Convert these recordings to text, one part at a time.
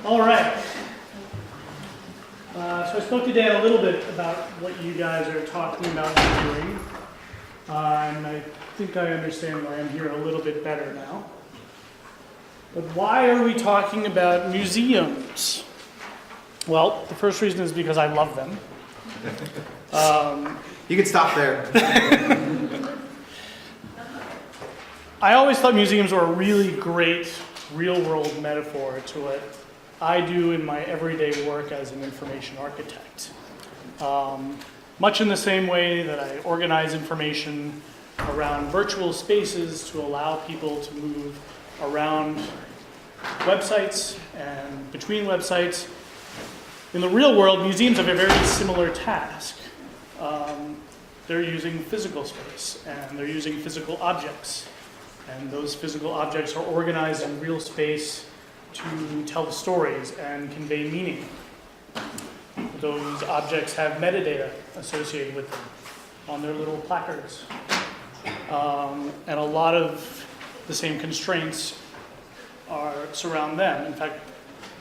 All right. So I spoke today a little bit about what you guys are talking about doing, and I think I understand why I'm here a little bit better now. But why are we talking about museums? Well, the first reason is because I love them. You can stop there. I always thought museums were a really great real-world metaphor to what I do in my everyday work as an information architect. Much in the same way that I organize information around virtual spaces to allow people to move around websites and between websites. In the real world, museums have a very similar task. They're using physical space and they're using physical objects. And those physical objects are organized in real space to tell the stories and convey meaning. Those objects have metadata associated with them on their little placards. And a lot of the same constraints surround them. In fact,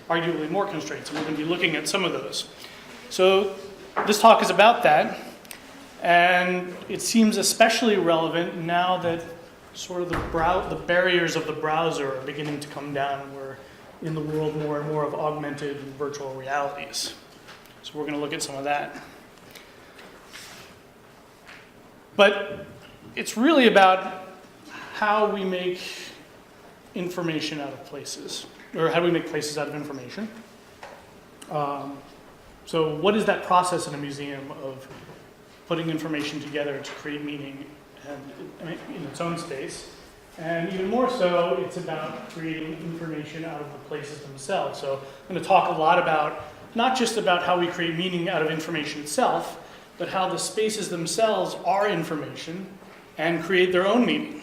arguably more constraints, and we're going to be looking at some of those. So this talk is about that, and it seems especially relevant now that sort of the barriers of the browser are beginning to come down, and we're in the world more and more of augmented and virtual realities. So we're going to look at some of that. But it's really about how we make information out of places, or how do we make places out of information. So what is that process in a museum of putting information together to create meaning and in its own space? And even more so, it's about creating information out of the places themselves. So I'm going to talk a lot about, not just about how we create meaning out of information itself, but how the spaces themselves are information and create their own meaning.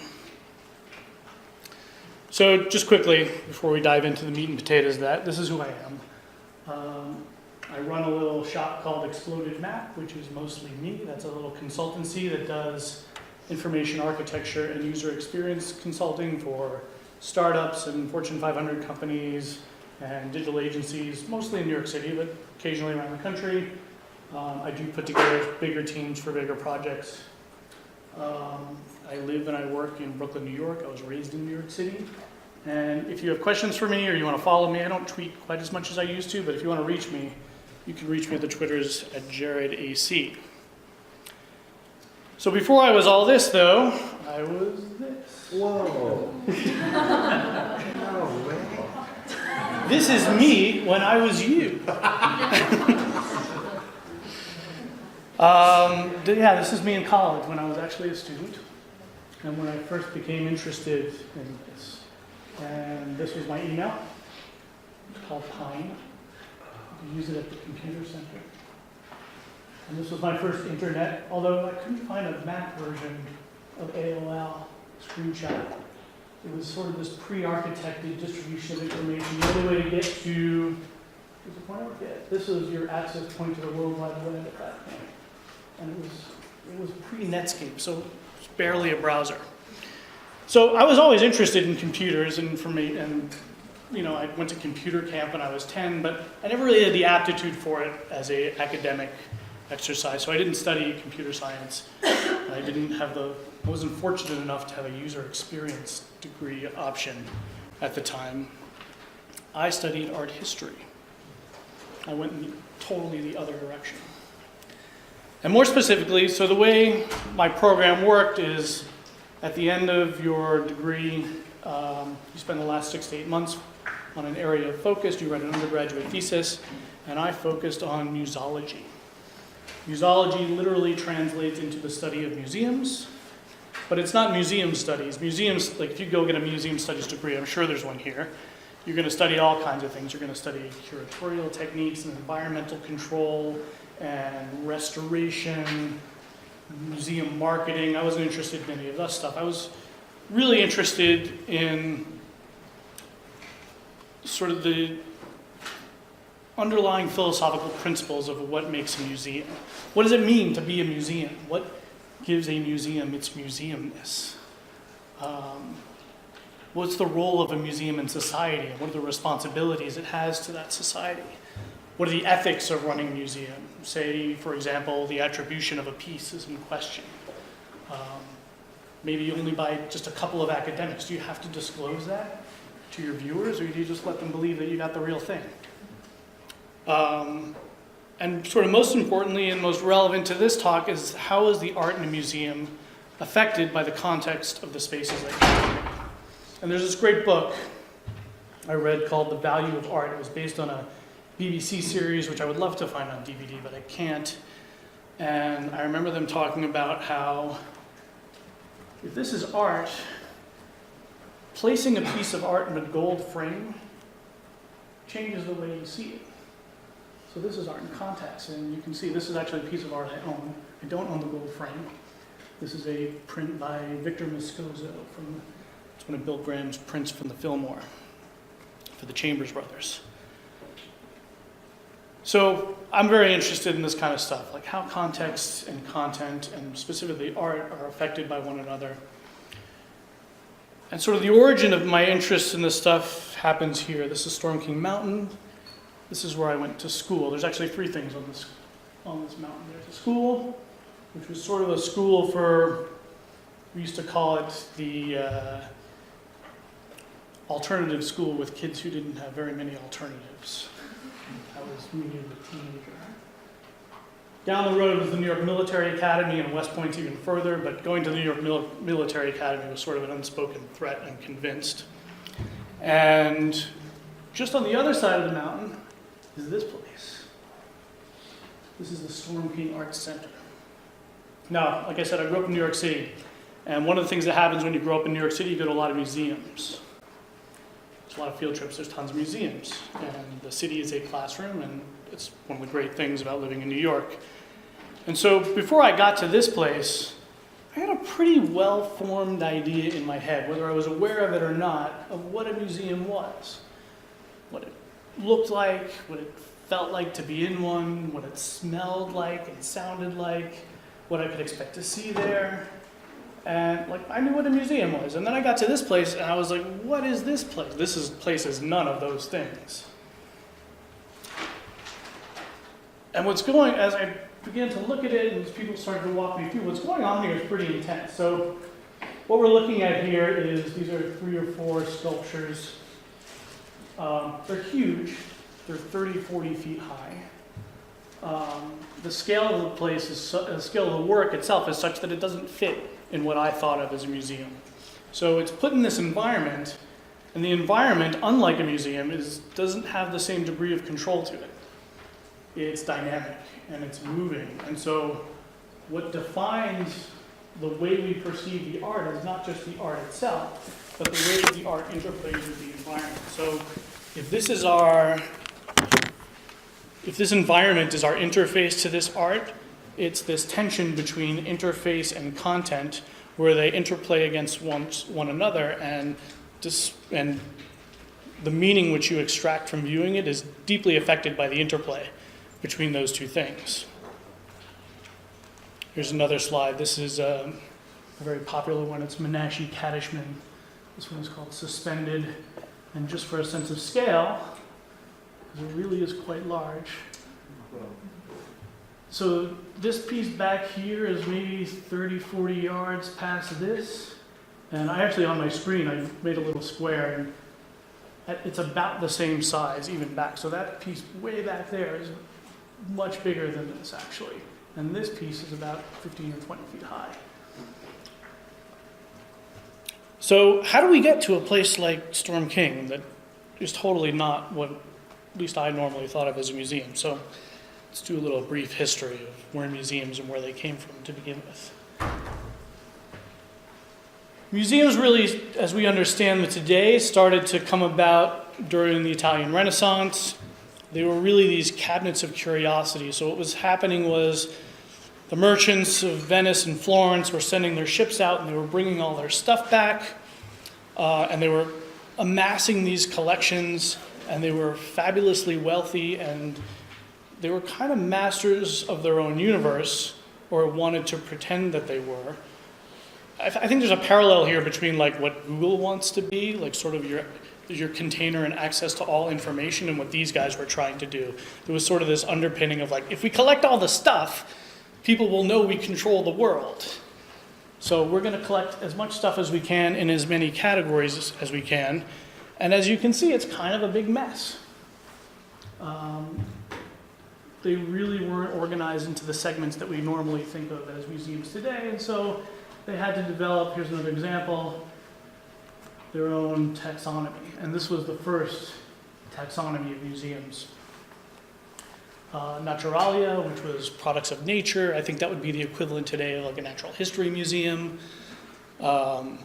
So just quickly, before we dive into the meat and potatoes of that, this is who I am. I run a little shop called Exploded Map, which is mostly me. That's a little consultancy that does information architecture and user experience consulting for startups and Fortune 500 companies and digital agencies, mostly in New York City, but occasionally around the country. I do put together bigger teams for bigger projects. I live and I work in Brooklyn, New York. I was raised in New York City. And if you have questions for me or you want to follow me, I don't tweet quite as much as I used to, but if you want to reach me, you can reach me at the Twitters at JaredAC. So before I was all this, though, I was this. Whoa. No way. This is me when I was you. Yeah, this is me in college when I was actually a student and when I first became interested in this. And this was my email. It's called Pine. You can use it at the computer center. And this was my first internet, although I couldn't find a Mac version of AOL screenshot. It was sort of this pre-architected distribution of information. The only way to get to, this was your access point to the World Wide Web at that point. And it was pre-Netscape, so it's barely a browser. So I was always interested in computers and I went to computer camp when I was 10, but I never really had the aptitude for it as an academic exercise. So I didn't study computer science. I wasn't fortunate enough to have a user experience degree option at the time. I studied art history. I went in totally the other direction. And more specifically, so the way my program worked is at the end of your degree, you spend the last 6 to 8 months on an area of focus. You write an undergraduate thesis, and I focused on musology. Musology literally translates into the study of museums, but it's not museum studies. Museums, like if you go get a museum studies degree, I'm sure there's one here, you're going to study all kinds of things. You're going to study curatorial techniques and environmental control and restoration, museum marketing. I wasn't interested in any of that stuff. I was really interested in sort of the underlying philosophical principles of what makes a museum. What does it mean to be a museum? What gives a museum its museumness? what's the role of a museum in society, and what are the responsibilities it has to that society? What are the ethics of running a museum? Say, for example, the attribution of a piece is in question. Maybe only by just a couple of academics. Do you have to disclose that to your viewers, or do you just let them believe that you got the real thing? And sort of most importantly and most relevant to this talk is, how is the art in a museum affected by the context of the spaces that you're in? And there's this great book I read called The Value of Art. It was based on a BBC series, which I would love to find on DVD, but I can't. And I remember them talking about how, if this is art, placing a piece of art in a gold frame changes the way you see it. So this is art in context, and you can see this is actually a piece of art I own. I don't own the gold frame. This is a print by Victor Moscoso it's one of Bill Graham's prints from the Fillmore for the Chambers Brothers. So I'm very interested in this kind of stuff, like how context and content, and specifically art, are affected by one another. And sort of the origin of my interest in this stuff happens here. This is Storm King Mountain. This is where I went to school. There's actually three things on this mountain. There's a school, which was sort of a school for, we used to call it the alternative school with kids who didn't have very many alternatives. That was me as a teenager. Down the road was the New York Military Academy, and West Point's even further, but going to the New York Military Academy was sort of an unspoken threat, I'm convinced. And just on the other side of the mountain is this place. This is the Storm King Arts Center. Now, like I said, I grew up in New York City, and one of the things that happens when you grow up in New York City, you go to a lot of museums. There's a lot of field trips, there's tons of museums, and the city is a classroom, and it's one of the great things about living in New York. And so before I got to this place, I had a pretty well-formed idea in my head, whether I was aware of it or not, of what a museum was. What it looked like, what it felt like to be in one, what it smelled like and sounded like, what I could expect to see there. And I knew what a museum was. And then I got to this place and I was like, what is this place? This place is none of those things. And as I began to look at it and as people started to walk me through, what's going on here is pretty intense. So what we're looking at here is, these are 3 or 4 sculptures. They're huge. They're 30, 40 feet high. The scale of the place the scale of the work itself is such that it doesn't fit in what I thought of as a museum. So it's put in this environment, and the environment, unlike a museum, doesn't have the same degree of control to it. It's dynamic and it's moving. And so what defines the way we perceive the art is not just the art itself, but the way that the art interplays with the environment. So if this environment is our interface to this art, it's this tension between interface and content where they interplay against one another, and the meaning which you extract from viewing it is deeply affected by the interplay between those two things. Here's another slide. This is a very popular one. It's Menashe Kadishman. This one is called Suspended. And just for a sense of scale, because it really is quite large. So this piece back here is maybe 30, 40 yards past this. And I actually, on my screen, I made a little square, and it's about the same size, even back. So that piece way back there is much bigger than this, actually. And this piece is about 15 or 20 feet high. So how do we get to a place like Storm King that is totally not what at least I normally thought of as a museum? So let's do a little brief history of where museums and where they came from to begin with. Museums really, as we understand them today, started to come about during the Italian Renaissance. They were really these cabinets of curiosity. So what was happening was the merchants of Venice and Florence were sending their ships out, and they were bringing all their stuff back, and they were amassing these collections, and they were fabulously wealthy, and they were kind of masters of their own universe, or wanted to pretend that they were. I think there's a parallel here between like what Google wants to be, like sort of your container and access to all information, and what these guys were trying to do. There was sort of this underpinning of like, if we collect all the stuff, people will know we control the world. So we're going to collect as much stuff as we can in as many categories as we can. And as you can see, it's kind of a big mess. They really weren't organized into the segments that we normally think of as museums today. And so they had to develop, here's another example, their own taxonomy. And this was the first taxonomy of museums. Naturalia, which was products of nature. I think that would be the equivalent today of like a natural history museum. Artificialia,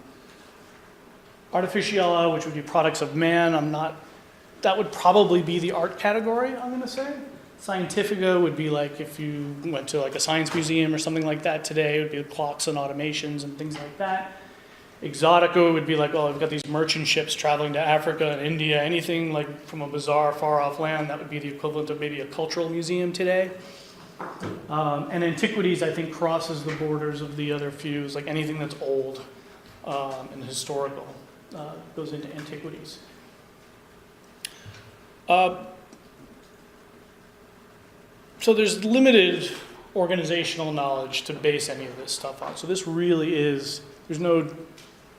which would be products of man. That would probably be the art category, I'm going to say. Scientifica would be like if you went to like a science museum or something like that today. It would be clocks and automations and things like that. Exotica would be like, oh, I've got these merchant ships traveling to Africa and India, anything like from a bizarre, far-off land. That would be the equivalent of maybe a cultural museum today. And antiquities, I think, crosses the borders of the other fews, like anything that's old and historical goes into antiquities. So there's limited organizational knowledge to base any of this stuff on. So this really is, there's no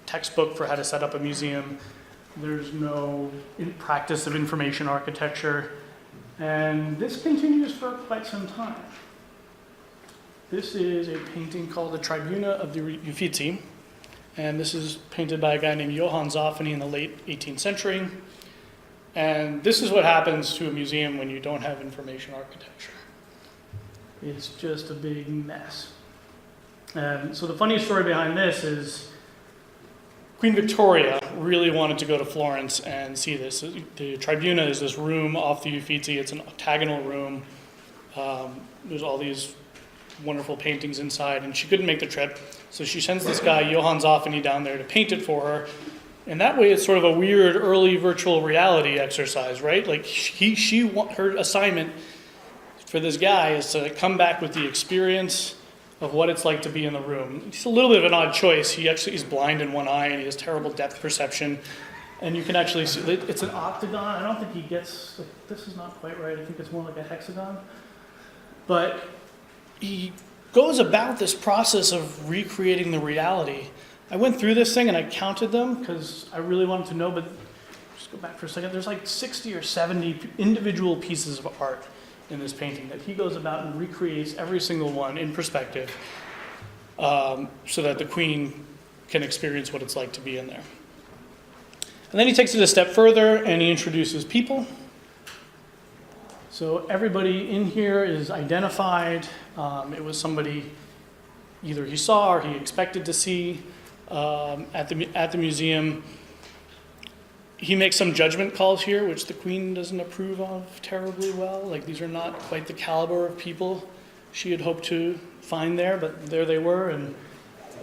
textbook for how to set up a museum. There's no practice of information architecture. And this continues for quite some time. This is a painting called the Tribuna of the Uffizi. And this is painted by a guy named Johann Zoffany in the late 18th century. And this is what happens to a museum when you don't have information architecture. It's just a big mess. So the funny story behind this is Queen Victoria really wanted to go to Florence and see this. The Tribuna is this room off the Uffizi. It's an octagonal room. There's all these wonderful paintings inside, and she couldn't make the trip. So she sends this guy, Johann Zoffany, down there to paint it for her. And that way it's sort of a weird early virtual reality exercise, right? Like her assignment for this guy is to come back with the experience of what it's like to be in the room. It's a little bit of an odd choice. He's blind in one eye and he has terrible depth perception. And you can actually see, it's an octagon. I don't think he gets, this is not quite right. I think it's more like a hexagon. But he goes about this process of recreating the reality. I went through this thing and I counted them because I really wanted to know, but just go back for a second. There's like 60 or 70 individual pieces of art in this painting that he goes about and recreates every single one in perspective so that the Queen can experience what it's like to be in there. And then he takes it a step further and he introduces people. So everybody in here is identified. It was somebody either he saw or he expected to see at the museum. He makes some judgment calls here, which the Queen doesn't approve of terribly well. Like, these are not quite the caliber of people she had hoped to find there, but there they were. And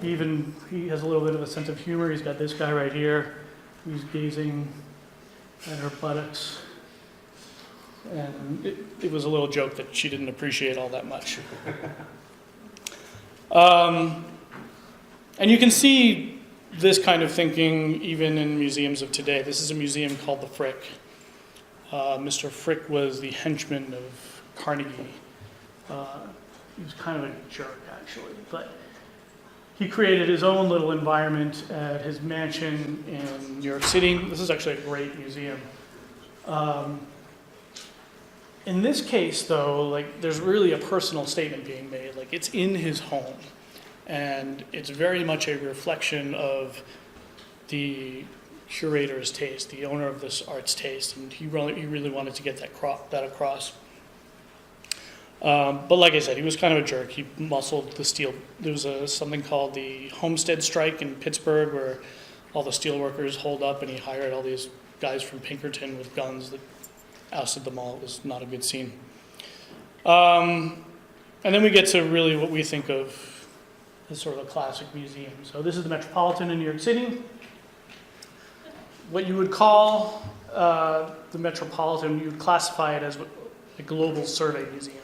he has a little bit of a sense of humor. He's got this guy right here. He's gazing at her buttocks. And it was a little joke that she didn't appreciate all that much. And you can see this kind of thinking even in museums of today. This is a museum called the Frick. Mr. Frick was the henchman of Carnegie. He was kind of a jerk, actually, but he created his own little environment at his mansion in New York City. This is actually a great museum. In this case, though, like, there's really a personal statement being made. Like, it's in his home. And it's very much a reflection of the curator's taste, the owner of this art's taste, and he really wanted to get that across. But like I said, he was kind of a jerk. He muscled the steel. There was something called the Homestead Strike in Pittsburgh where all the steel workers holed up, and he hired all these guys from Pinkerton with guns that ousted them all. It was not a good scene. And then we get to really what we think of as sort of a classic museum. So this is the Metropolitan in New York City. What you would call the Metropolitan, you would classify it as a global survey museum.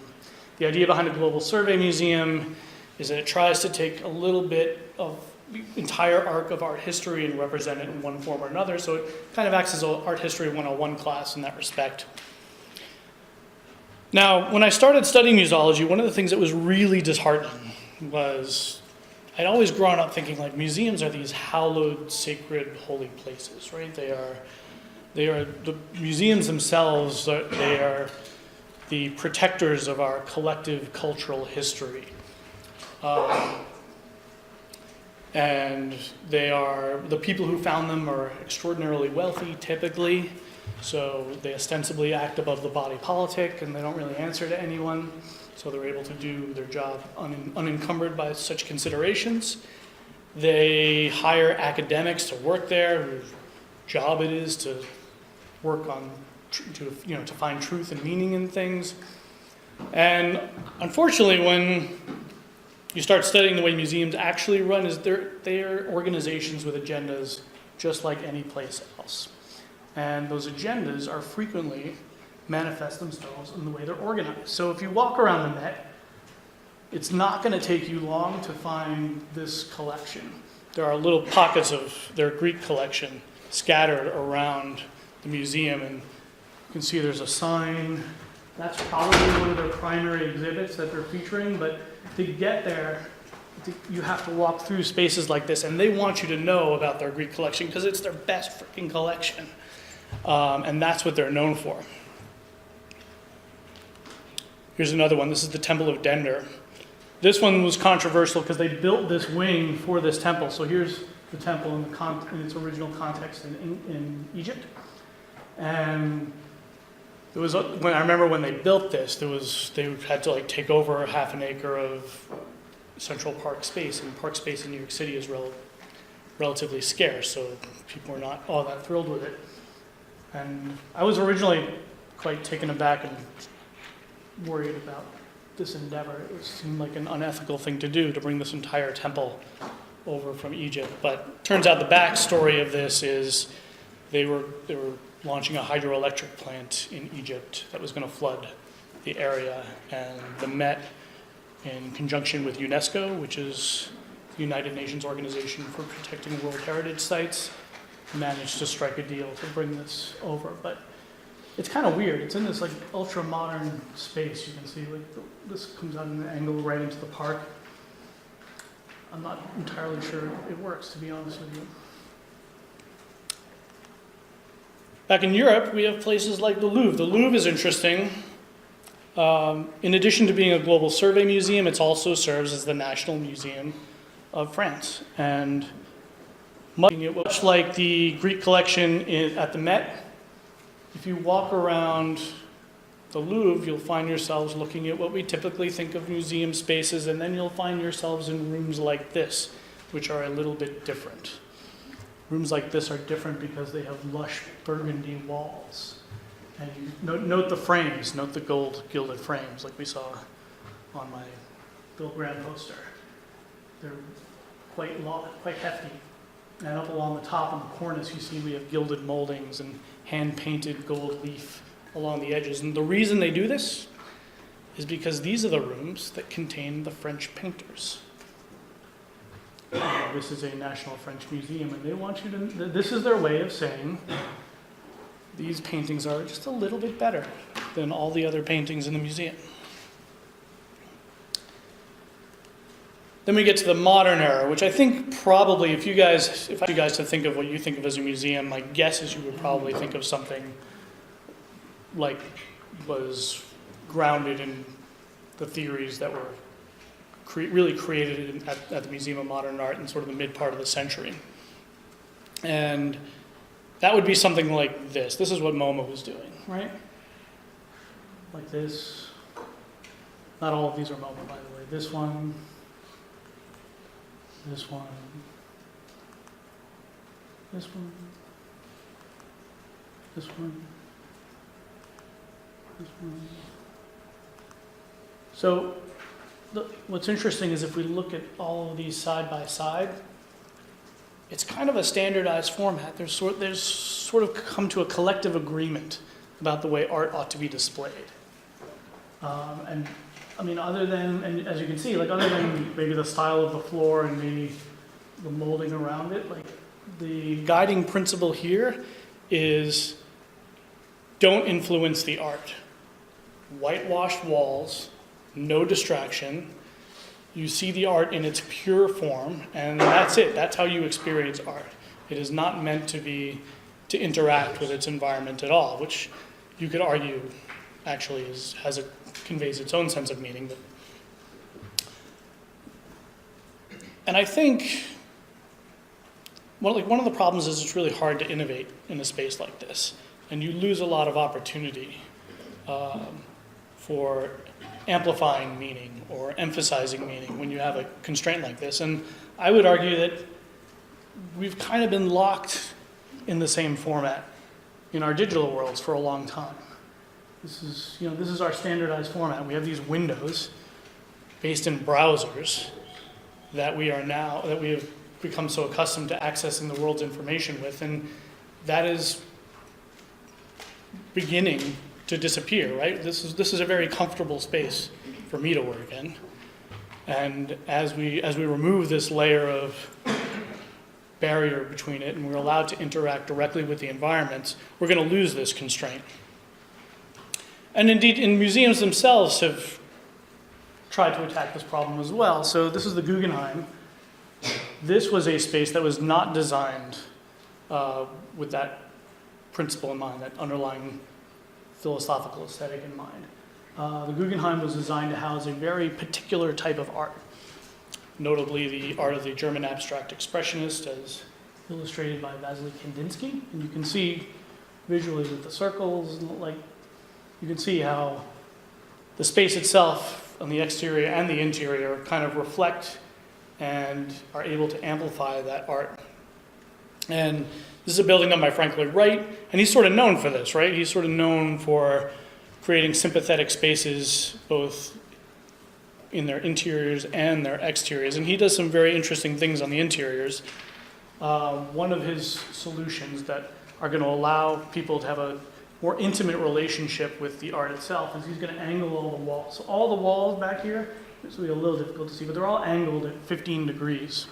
The idea behind a global survey museum is that it tries to take a little bit of the entire arc of art history and represent it in one form or another. So it kind of acts as an art history 101 class in that respect. Now, when I started studying museology, one of the things that was really disheartening was I'd always grown up thinking like museums are these hallowed, sacred, holy places, right? They are the museums themselves, they are the protectors of our collective cultural history. And the people who found them are extraordinarily wealthy, typically. So they ostensibly act above the body politic, and they don't really answer to anyone. So they're able to do their job unencumbered by such considerations. They hire academics to work there, whose job it is to work on, to find truth and meaning in things. And unfortunately, when you start studying the way museums actually run, they're organizations with agendas just like any place else. And those agendas are frequently manifest themselves in the way they're organized. So if you walk around the Met, it's not going to take you long to find this collection. There are little pockets of their Greek collection scattered around the museum, and you can see there's a sign. That's probably one of their primary exhibits that they're featuring, but to get there, you have to walk through spaces like this, and they want you to know about their Greek collection because it's their best freaking collection. And that's what they're known for. Here's another one. This is the Temple of Dender. This one was controversial because they built this wing for this temple. So here's the temple in its original context in Egypt. And I remember when they built this, they had to take over half an acre of Central Park space, and park space in New York City is relatively scarce, so people were not all that thrilled with it. And I was originally quite taken aback and worried about this endeavor. It seemed like an unethical thing to do, to bring this entire temple over from Egypt. But turns out the backstory of this is they were launching a hydroelectric plant in Egypt that was going to flood the area, and the Met, in conjunction with UNESCO, which is the United Nations Organization for Protecting World Heritage Sites, managed to strike a deal to bring this over. But it's kind of weird. It's in this ultra modern space. You can see this comes out in an angle right into the park. I'm not entirely sure it works, to be honest with you. Back in Europe, we have places like the Louvre. The Louvre is interesting. In addition to being a global survey museum, it also serves as the National Museum of France. And much like the Greek collection at the Met, if you walk around the Louvre, you'll find yourselves looking at what we typically think of museum spaces, and then you'll find yourselves in rooms like this, which are a little bit different. Rooms like this are different because they have lush burgundy walls. And you note the frames, note the gold gilded frames like we saw on my Bill Graham poster. They're quite hefty. And up along the top in the cornice, you see we have gilded moldings and hand-painted gold leaf along the edges. And the reason they do this is because these are the rooms that contain the French painters. This is a National French Museum, and they want you to, this is their way of saying these paintings are just a little bit better than all the other paintings in the museum. Then we get to the modern era, which I think probably, if I ask you guys to think of what you think of as a museum, my guess is you would probably think of something like was grounded in the theories that were really created at the Museum of Modern Art in sort of the mid part of the century. And that would be something like this. This is what MoMA was doing, right? Like this. Not all of these are MoMA, by the way. This one. This one. This one. This one. This one. So, what's interesting is if we look at all of these side by side, it's kind of a standardized format. There's sort of come to a collective agreement about the way art ought to be displayed. And I mean, other than, and as you can see, other than maybe the style of the floor and maybe the molding around it. Like, the guiding principle here is don't influence the art. Whitewashed walls, no distraction. You see the art in its pure form, and that's it. That's how you experience art. It is not meant to interact with its environment at all, which you could argue actually conveys its own sense of meaning. And I think one of the problems is it's really hard to innovate in a space like this, and you lose a lot of opportunity for amplifying meaning or emphasizing meaning when you have a constraint like this. And I would argue that we've kind of been locked in the same format in our digital worlds for a long time. This is our standardized format. We have these windows based in browsers that we have become so accustomed to accessing the world's information with, and that is beginning to disappear, right? This is a very comfortable space for me to work in. And as we remove this layer of barrier between it and we're allowed to interact directly with the environments, we're going to lose this constraint. And indeed, museums themselves have tried to attack this problem as well. So this is the Guggenheim. This was a space that was not designed with that principle in mind, that underlying philosophical aesthetic in mind. The Guggenheim was designed to house a very particular type of art, notably the art of the German abstract expressionist as illustrated by Vasily Kandinsky. And you can see visually with the circles, like you can see how the space itself on the exterior and the interior kind of reflect and are able to amplify that art. And this is a building done by Lloyd Wright, and he's sort of known for this, right? He's sort of known for creating sympathetic spaces both in their interiors and their exteriors, and he does some very interesting things on the interiors. One of his solutions that are going to allow people to have a more intimate relationship with the art itself is he's going to angle all the walls. So all the walls back here, this will be a little difficult to see, but they're all angled at 15 degrees.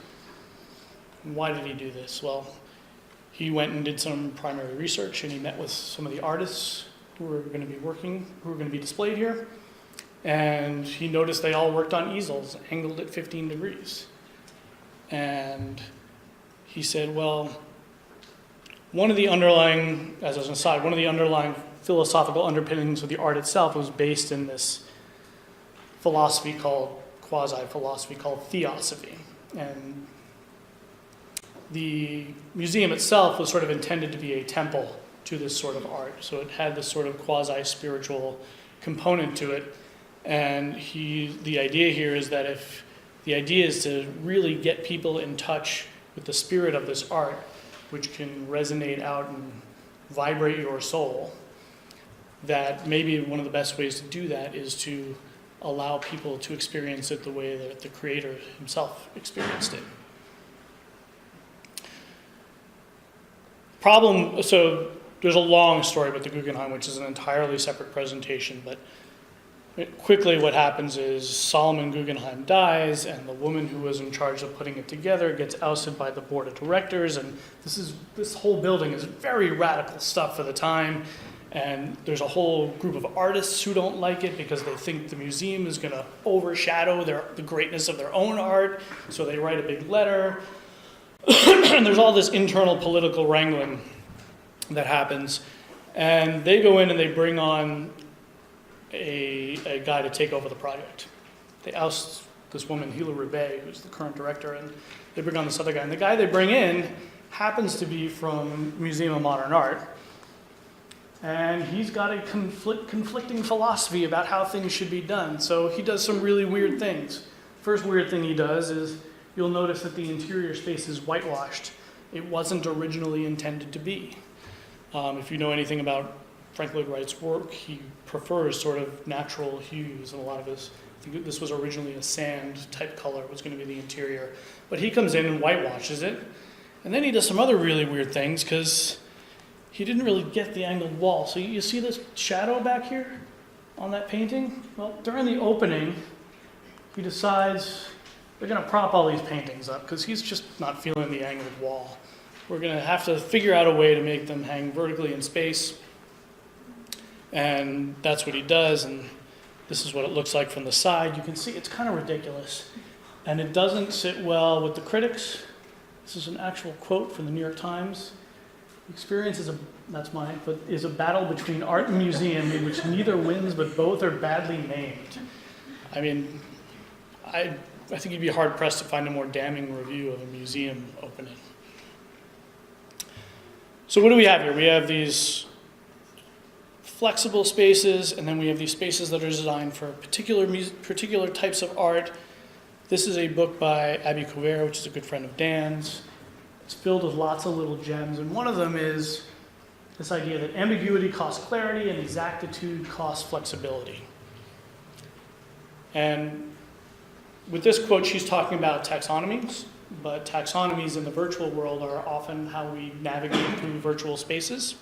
Why did he do this? Well, he went and did some primary research, and he met with some of the artists who were going to be displayed here. And he noticed they all worked on easels angled at 15 degrees. And he said, well, one of the underlying philosophical underpinnings of the art itself was based in this quasi-philosophy called theosophy. And the museum itself was sort of intended to be a temple to this sort of art. So it had this sort of quasi-spiritual component to it. And the idea here is that if the idea is to really get people in touch with the spirit of this art, which can resonate out and vibrate your soul, that maybe one of the best ways to do that is to allow people to experience it the way that the creator himself experienced it. So there's a long story about the Guggenheim, which is an entirely separate presentation, but quickly what happens is Solomon Guggenheim dies, and the woman who was in charge of putting it together gets ousted by the board of directors, and this whole building is very radical stuff for the time, and there's a whole group of artists who don't like it because they think the museum is going to overshadow the greatness of their own art, so they write a big letter. And there's all this internal political wrangling that happens, and they go in and they bring on a guy to take over the project. They oust this woman, Hila Roubaix, who's the current director, and they bring on this other guy. And the guy they bring in happens to be from Museum of Modern Art, and he's got a conflicting philosophy about how things should be done. So he does some really weird things. First weird thing he does is you'll notice that the interior space is whitewashed. It wasn't originally intended to be. If you know anything about Frank Lloyd Wright's work, he prefers sort of natural hues, and a lot of his, I think this was originally a sand type color, was going to be the interior. But he comes in and whitewashes it, and then he does some other really weird things because he didn't really get the angled wall. So you see this shadow back here on that painting? Well, during the opening, he decides they're going to prop all these paintings up because he's just not feeling the angled wall. We're going to have to figure out a way to make them hang vertically in space. And that's what he does. And this is what it looks like from the side. You can see it's kind of ridiculous. And it doesn't sit well with the critics. This is an actual quote from the New York Times. Experience is that's mine, but is a battle between art and museum in which neither wins, but both are badly named. I mean, I think you'd be hard pressed to find a more damning review of a museum opening. So what do we have here? We have these flexible spaces, and then we have these spaces that are designed for particular types of art. This is a book by Abby Couvert, which is a good friend of Dan's. It's filled with lots of little gems, and one of them is this idea that ambiguity costs clarity and exactitude costs flexibility. And with this quote, she's talking about taxonomies, but taxonomies in the virtual world are often how we navigate through virtual spaces.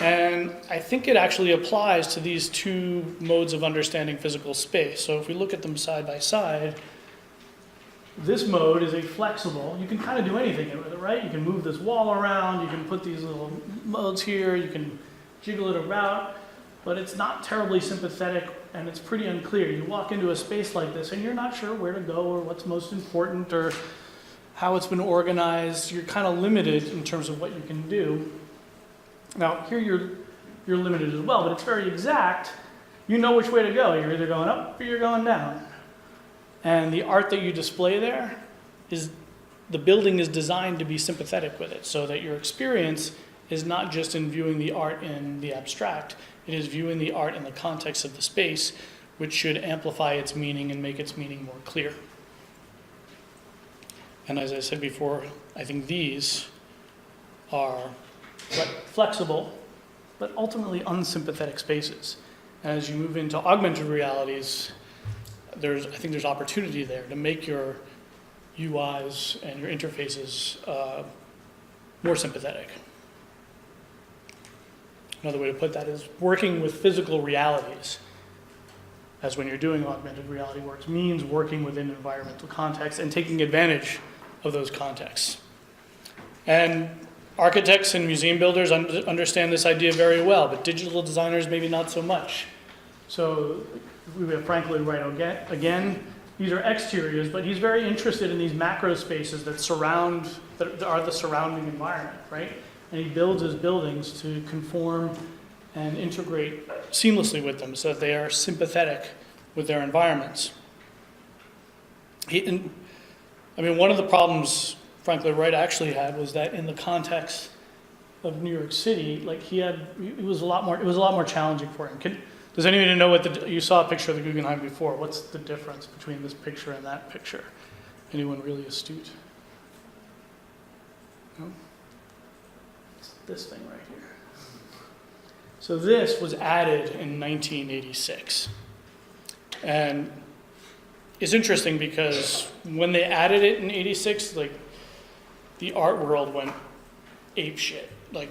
And I think it actually applies to these two modes of understanding physical space. So if we look at them side by side, this mode is a flexible, you can kind of do anything with it, right? You can move this wall around, you can put these little modes here, you can jiggle it about, but it's not terribly sympathetic and it's pretty unclear. You walk into a space like this and you're not sure where to go or what's most important or how it's been organized. You're kind of limited in terms of what you can do. Now, here you're limited as well, but it's very exact. You know which way to go. You're either going up or you're going down. And the art that you display there is, the building is designed to be sympathetic with it, so that your experience is not just in viewing the art in the abstract, it is viewing the art in the context of the space, which should amplify its meaning and make its meaning more clear. And as I said before, I think these are flexible, but ultimately unsympathetic spaces. And as you move into augmented realities, I think there's opportunity there to make your UIs and your interfaces more sympathetic. Another way to put that is working with physical realities, as when you're doing augmented reality works, means working within environmental context and taking advantage of those contexts. And architects and museum builders understand this idea very well, but digital designers maybe not so much. So we have Frank Lloyd Wright again. These are exteriors, but he's very interested in these macro spaces that are the surrounding environment, right? And he builds his buildings to conform and integrate seamlessly with them so that they are sympathetic with their environments. One of the problems Frank Lloyd Wright actually had was that in the context of New York City, it was a lot more challenging for him. Does anybody know you saw a picture of the Guggenheim before? What's the difference between this picture and that picture? Anyone really astute? No? It's this thing right here. So this was added in 1986. And it's interesting because when they added it in 86, the art world went apeshit. I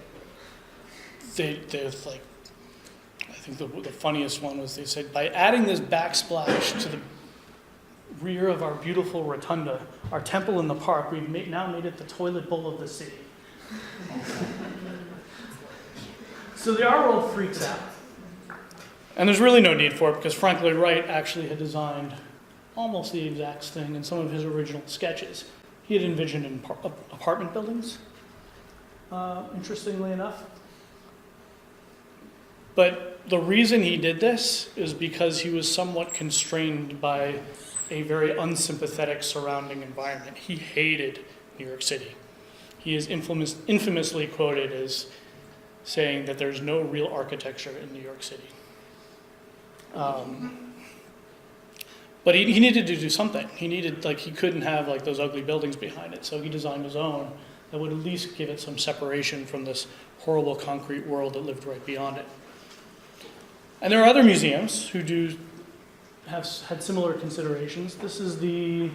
think the funniest one was they said, by adding this backsplash to the rear of our beautiful rotunda, our temple in the park, we've now made it the toilet bowl of the city. So the art world freaks out. And there's really no need for it because Frank Lloyd Wright actually had designed almost the exact thing in some of his original sketches. He had envisioned in apartment buildings, interestingly enough. But the reason he did this is because he was somewhat constrained by a very unsympathetic surrounding environment. He hated New York City. He is infamously quoted as saying that there's no real architecture in New York City. But he needed to do something. He couldn't have those ugly buildings behind it, so he designed his own that would at least give it some separation from this horrible concrete world that lived right beyond it. And there are other museums who have had similar considerations. This is the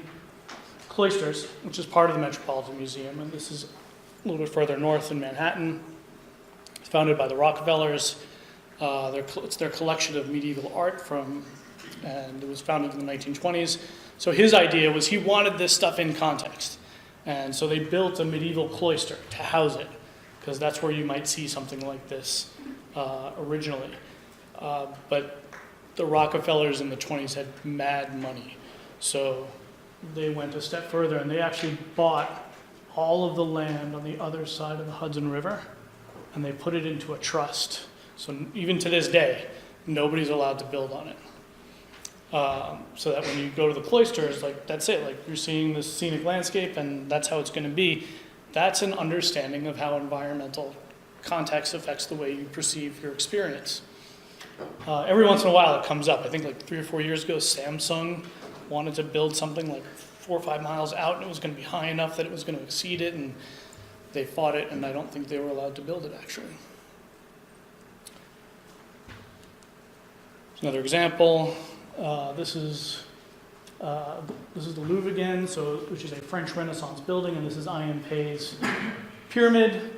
Cloisters, which is part of the Metropolitan Museum, and this is a little bit further north in Manhattan. It's founded by the Rockefellers. It's their collection of medieval art and it was founded in the 1920s. So his idea was he wanted this stuff in context. And so they built a medieval cloister to house it, because that's where you might see something like this originally. But the Rockefellers in the 20s had mad money. So they went a step further and they actually bought all of the land on the other side of the Hudson River and they put it into a trust. So even to this day, nobody's allowed to build on it. So that when you go to the cloisters, like that's it, like you're seeing this scenic landscape and that's how it's going to be. That's an understanding of how environmental context affects the way you perceive your experience. Every once in a while it comes up. I think like 3 or 4 years ago, Samsung wanted to build something like 4 or 5 miles out and it was going to be high enough that it was going to exceed it, and they fought it, and I don't think they were allowed to build it actually. Another example. This is the Louvre again, which is a French Renaissance building, and this is I.M. Pei's pyramid.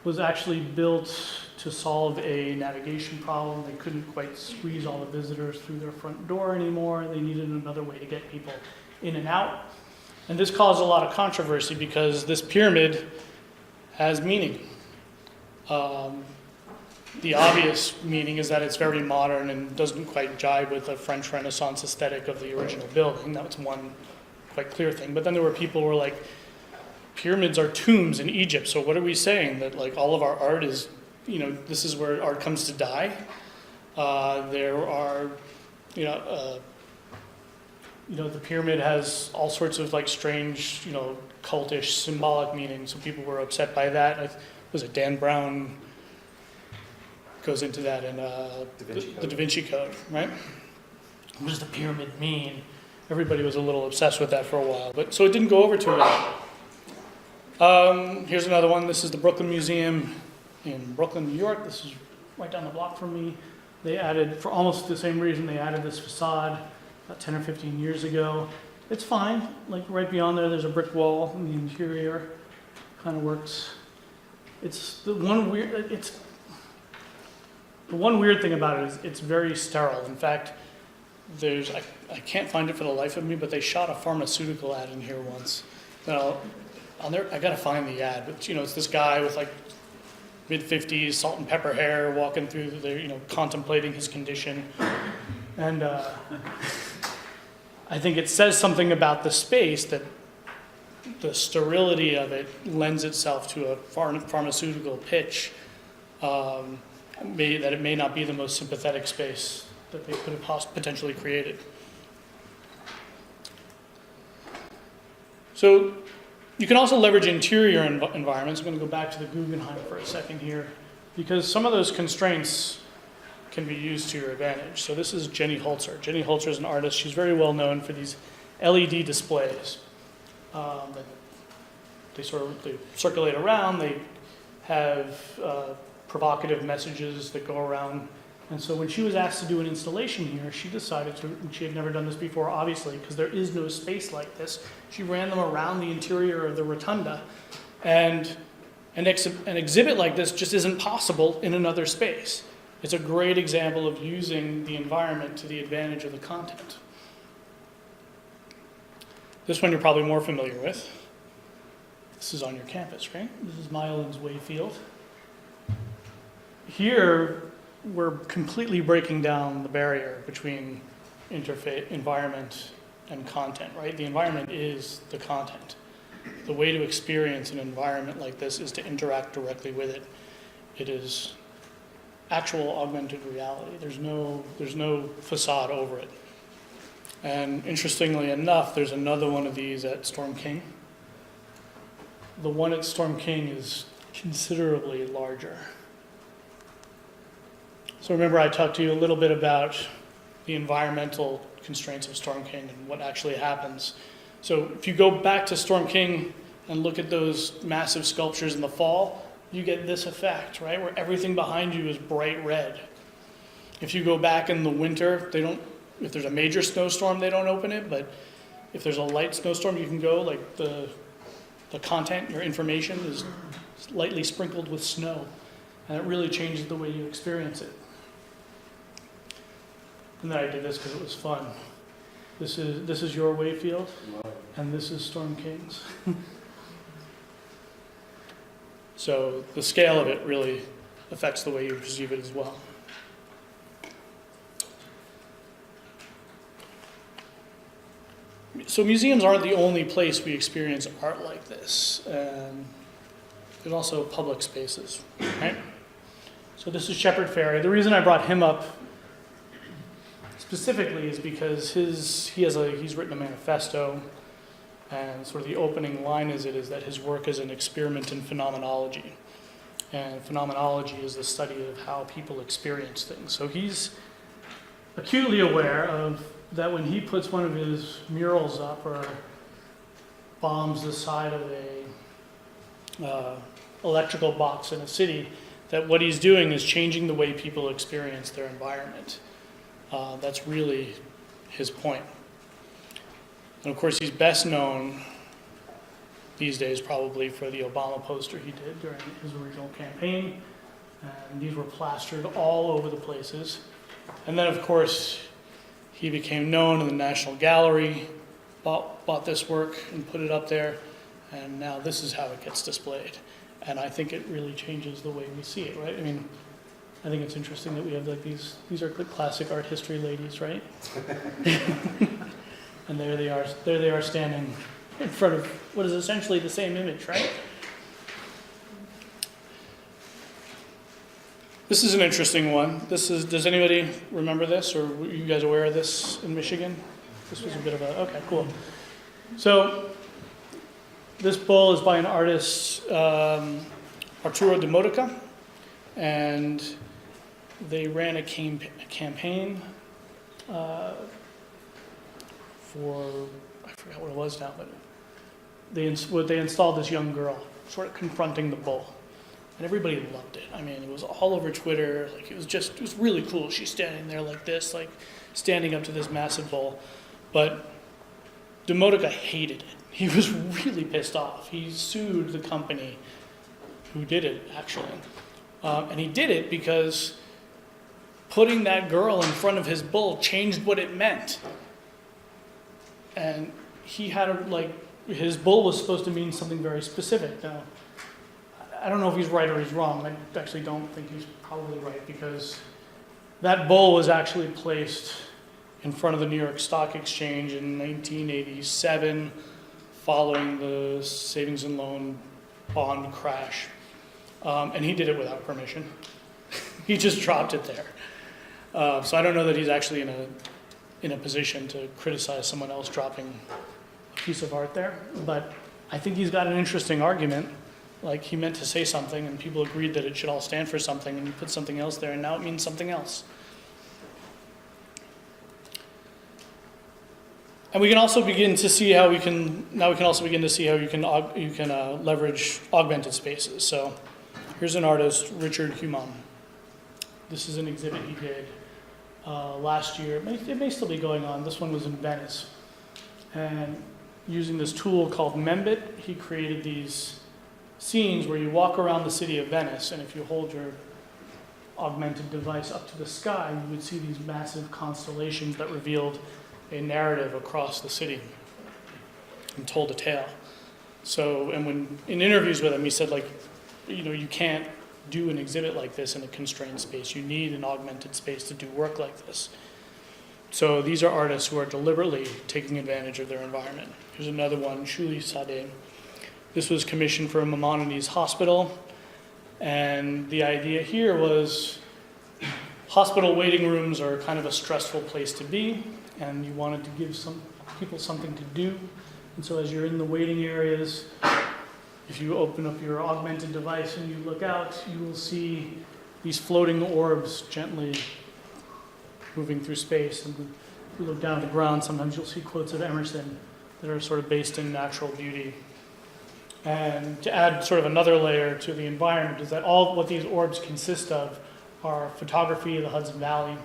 Was actually built to solve a navigation problem. They couldn't quite squeeze all the visitors through their front door anymore. They needed another way to get people in and out. And this caused a lot of controversy because this pyramid has meaning. The obvious meaning is that it's very modern and doesn't quite jive with the French Renaissance aesthetic of the original building. That was one quite clear thing. But then there were people who were like, pyramids are tombs in Egypt, so what are we saying? That like all of our art is, this is where art comes to die? There are, the pyramid has all sorts of like strange, cultish, symbolic meanings, so people were upset by that. Was it Dan Brown goes into that in the Da Vinci Code, right? What does the pyramid mean? Everybody was a little obsessed with that for a while, but so it didn't go over too well. Here's another one. This is the Brooklyn Museum in Brooklyn, New York. This is right down the block from me. They added, for almost the same reason, they added this facade about 10 or 15 years ago. It's fine. Like right beyond there, there's a brick wall in the interior. Kind of works. The one weird thing about it is it's very sterile. In fact, I can't find it for the life of me, but they shot a pharmaceutical ad in here once. I gotta find the ad, but it's this guy with like mid-50s, salt and pepper hair, walking through there, contemplating his condition, and I think it says something about the space that the sterility of it lends itself to a pharmaceutical pitch. That it may not be the most sympathetic space that they could have potentially created. So. You can also leverage interior environments. I'm going to go back to the Guggenheim for a second here, because some of those constraints can be used to your advantage. So this is Jenny Holzer. Jenny Holzer is an artist. She's very well known for these LED displays. They circulate around. They have provocative messages that go around. And so when she was asked to do an installation here, she decided to, and she had never done this before, obviously, because there is no space like this. She ran them around the interior of the rotunda. And an exhibit like this just isn't possible in another space. It's a great example of using the environment to the advantage of the content. This one you're probably more familiar with. This is on your campus, right? This is Mylands Wayfield. Here, we're completely breaking down the barrier between environment and content, right? The environment is the content. The way to experience an environment like this is to interact directly with it. It is actual augmented reality. There's no facade over it. And interestingly enough, there's another one of these at Storm King. The one at Storm King is considerably larger. So remember I talked to you a little bit about the environmental constraints of Storm King and what actually happens. So if you go back to Storm King and look at those massive sculptures in the fall, you get this effect, right? Where everything behind you is bright red. If you go back in the winter, if there's a major snowstorm, they don't open it, but if there's a light snowstorm, you can go, like the content, your information is lightly sprinkled with snow. And it really changes the way you experience it. And then I did this because it was fun. This is your Wayfield, and this is Storm King's. So the scale of it really affects the way you perceive it as well. So museums aren't the only place we experience art like this. There's also public spaces, right? So this is Shepherd Ferry. The reason I brought him up specifically is because he's written a manifesto, and sort of the opening line is that his work is an experiment in phenomenology. And phenomenology is the study of how people experience things. So he's acutely aware of that when he puts one of his murals up or bombs the side of a electrical box in a city, that what he's doing is changing the way people experience their environment. That's really his point. And of course, he's best known these days probably for the Obama poster he did during his original campaign. And these were plastered all over the places. And then, of course, he became known in the National Gallery, bought this work and put it up there. And now this is how it gets displayed. And I think it really changes the way we see it, right? I mean, I think it's interesting that we have like these are classic art history ladies, right? And there they are standing in front of what is essentially the same image, right? This is an interesting one. Does anybody remember this, or were you guys aware of this in Michigan? This was a bit of okay, cool. So this bull is by an artist, Arturo de Modica, and they ran a campaign for, I forgot what it was now, but they installed this young girl sort of confronting the bull. And everybody loved it. I mean, it was all over Twitter. Like, it was really cool. She's standing there like this, like standing up to this massive bull. But Demotica hated it. He was really pissed off. He sued the company who did it, actually. And he did it because putting that girl in front of his bull changed what it meant. And he had his bull was supposed to mean something very specific. Now, I don't know if he's right or he's wrong. I actually don't think he's probably right, because that bull was actually placed in front of the New York Stock Exchange in 1987, following the savings and loan bond crash. And he did it without permission. He just dropped it there. So I don't know that he's actually in a position to criticize someone else dropping a piece of art there. But I think he's got an interesting argument. Like, he meant to say something, and people agreed that it should all stand for something, and you put something else there, and now it means something else. And we can also begin to see how you can leverage augmented spaces. So here's an artist, Richard Humann. This is an exhibit he did last year. It may still be going on. This one was in Venice. And using this tool called Membit, he created these scenes where you walk around the city of Venice, and if you hold your augmented device up to the sky, you would see these massive constellations that revealed a narrative across the city and told a tale. So, and when in interviews with him, he said, you can't do an exhibit like this in a constrained space. You need an augmented space to do work like this. So these are artists who are deliberately taking advantage of their environment. Here's another one, Shuli Sadeh. This was commissioned for Maimonides Hospital, and the idea here was hospital waiting rooms are kind of a stressful place to be, and you wanted to give some people something to do. And so as you're in the waiting areas, if you open up your augmented device and you look out, you will see these floating orbs gently moving through space. And if you look down at the ground, sometimes you'll see quotes of Emerson that are sort of based in natural beauty. And to add sort of another layer to the environment is that all what these orbs consist of are photography of the Hudson Valley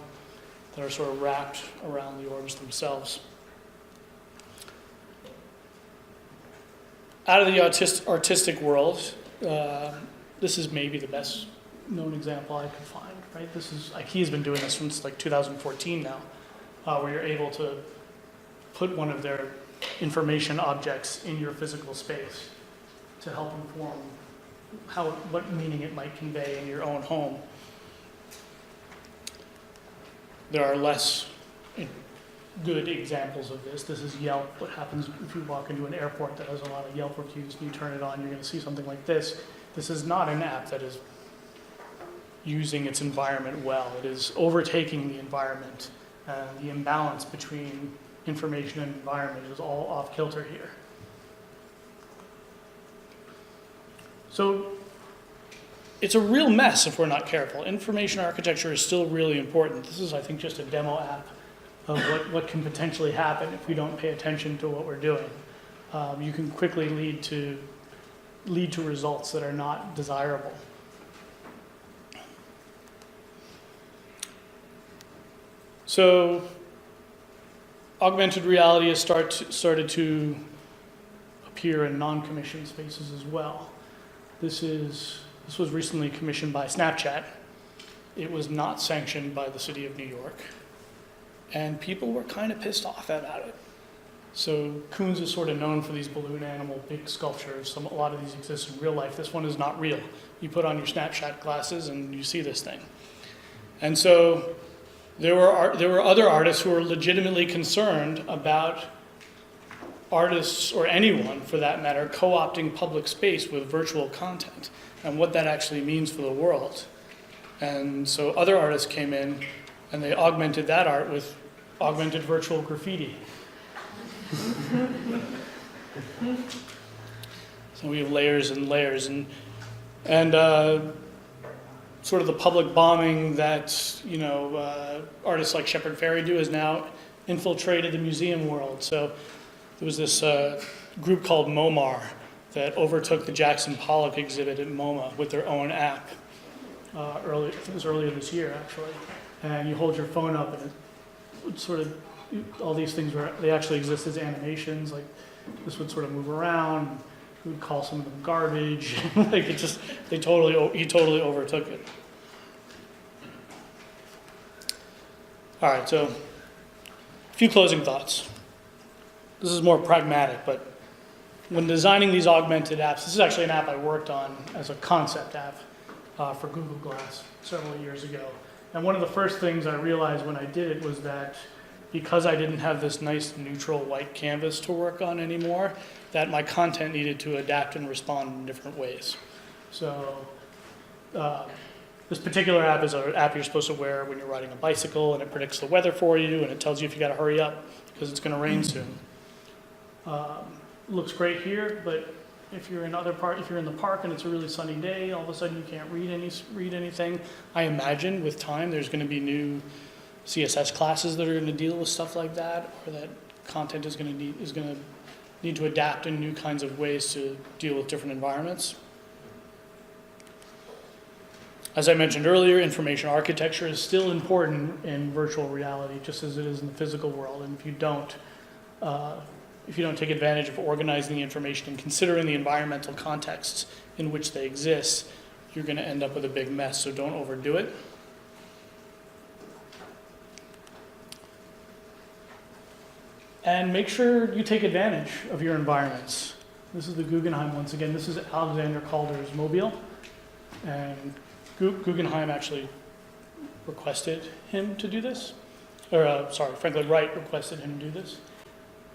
that are sort of wrapped around the orbs themselves. Out of the artistic world, this is maybe the best known example I could find, right? This is, he's been doing this since 2014 now, where you're able to put one of their information objects in your physical space to help inform what meaning it might convey in your own home. There are less good examples of this. This is Yelp. What happens if you walk into an airport that has a lot of Yelp reviews and you turn it on, you're going to see something like this. This is not an app that is using its environment well. It is overtaking the environment. The imbalance between information and environment is all off kilter here. So it's a real mess if we're not careful. Information architecture is still really important. This is, I think, just a demo app of what can potentially happen if we don't pay attention to what we're doing. You can quickly lead to results that are not desirable. So augmented reality has started to appear in non-commissioned spaces as well. This was recently commissioned by Snapchat. It was not sanctioned by the city of New York. And people were kind of pissed off about it. So Koons is sort of known for these balloon animal big sculptures. A lot of these exist in real life. This one is not real. You put on your Snapchat glasses and you see this thing. And so there were other artists who were legitimately concerned about artists, or anyone for that matter, co-opting public space with virtual content and what that actually means for the world. And so other artists came in and they augmented that art with augmented virtual graffiti. So we have layers and layers, and sort of the public bombing that artists like Shepard Fairey do has now infiltrated the museum world. So there was this group called MoMAR that overtook the Jackson Pollock exhibit at MoMA with their own app. I think it was earlier this year, actually. And you hold your phone up, and it would sort of, all these things they actually exist as animations. Like this would sort of move around. We would call some of them garbage. Like he totally overtook it. All right, so a few closing thoughts. This is more pragmatic, but when designing these augmented apps, this is actually an app I worked on as a concept app for Google Glass several years ago. And one of the first things I realized when I did it was that because I didn't have this nice neutral white canvas to work on anymore, that my content needed to adapt and respond in different ways. So this particular app is an app you're supposed to wear when you're riding a bicycle, and it predicts the weather for you, and it tells you if you got to hurry up because it's going to rain soon. Looks great here, but if you're in the park and it's a really sunny day, all of a sudden you can't read anything. I imagine with time there's going to be new CSS classes that are going to deal with stuff like that, or that content is going to need to adapt in new kinds of ways to deal with different environments. As I mentioned earlier, information architecture is still important in virtual reality, just as it is in the physical world. And if you don't take advantage of organizing the information and considering the environmental contexts in which they exist, you're going to end up with a big mess. So don't overdo it. And make sure you take advantage of your environments. This is the Guggenheim once again. This is Alexander Calder's mobile. And Guggenheim actually requested him to do this. Frankly, Wright requested him to do this.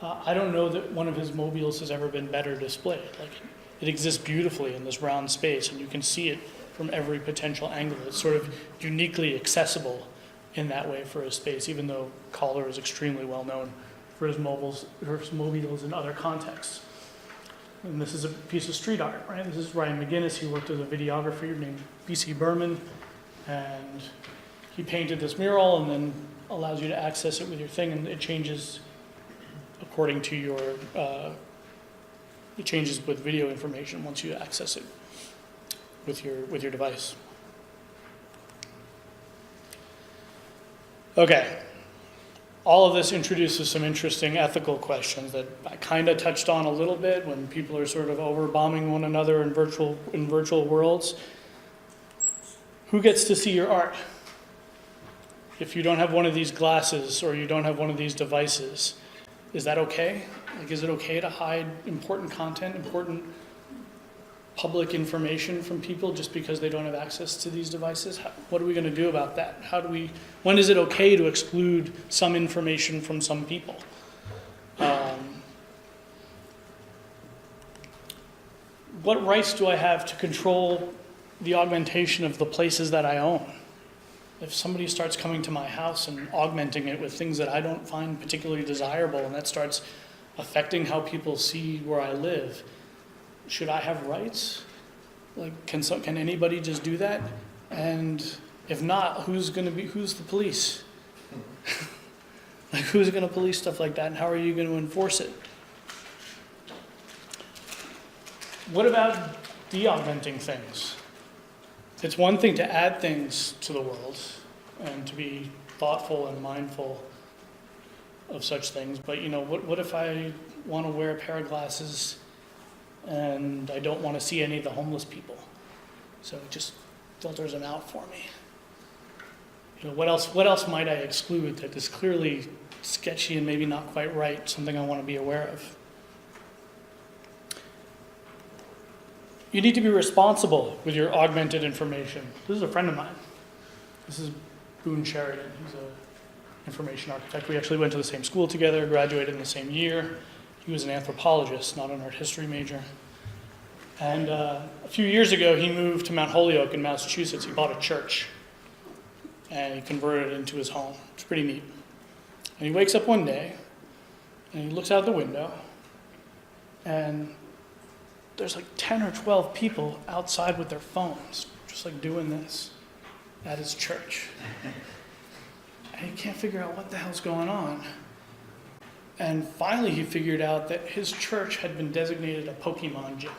I don't know that one of his mobiles has ever been better displayed. Like, it exists beautifully in this round space, and you can see it from every potential angle. It's sort of uniquely accessible in that way for a space, even though Calder is extremely well known for his mobiles in other contexts. And this is a piece of street art, right? This is Ryan McGinnis. He worked with a videographer named B.C. Berman, and he painted this mural and then allows you to access it with your thing, and it changes according to your, it changes with video information once you access it with your device. Okay. All of this introduces some interesting ethical questions that I kind of touched on a little bit when people are sort of overbombing one another in virtual worlds. Who gets to see your art? If you don't have one of these glasses or you don't have one of these devices, Is that okay? Like, is it okay to hide important content, important public information from people just because they don't have access to these devices? What are we going to do about that? When is it okay to exclude some information from some people? What rights do I have to control the augmentation of the places that I own? If somebody starts coming to my house and augmenting it with things that I don't find particularly desirable, and that starts affecting how people see where I live, should I have rights? Like, can anybody just do that? And if not, who's the police? Like, who's going to police stuff like that, and how are you going to enforce it? What about de-augmenting things? It's one thing to add things to the world and to be thoughtful and mindful of such things, but what if I want to wear a pair of glasses and I don't want to see any of the homeless people? So it just filters them out for me. What else might I exclude that is clearly sketchy and maybe not quite right, something I want to be aware of? You need to be responsible with your augmented information. This is a friend of mine. This is Boone Sheridan. He's an information architect. We actually went to the same school together, graduated in the same year. He was an anthropologist, not an art history major. And a few years ago, he moved to Mount Holyoke in Massachusetts. He bought a church, and he converted it into his home. It's pretty neat. And he wakes up one day, and he looks out the window, and there's like 10 or 12 people outside with their phones, just like doing this at his church. And he can't figure out what the hell's going on. And finally he figured out that his church had been designated a Pokemon gym.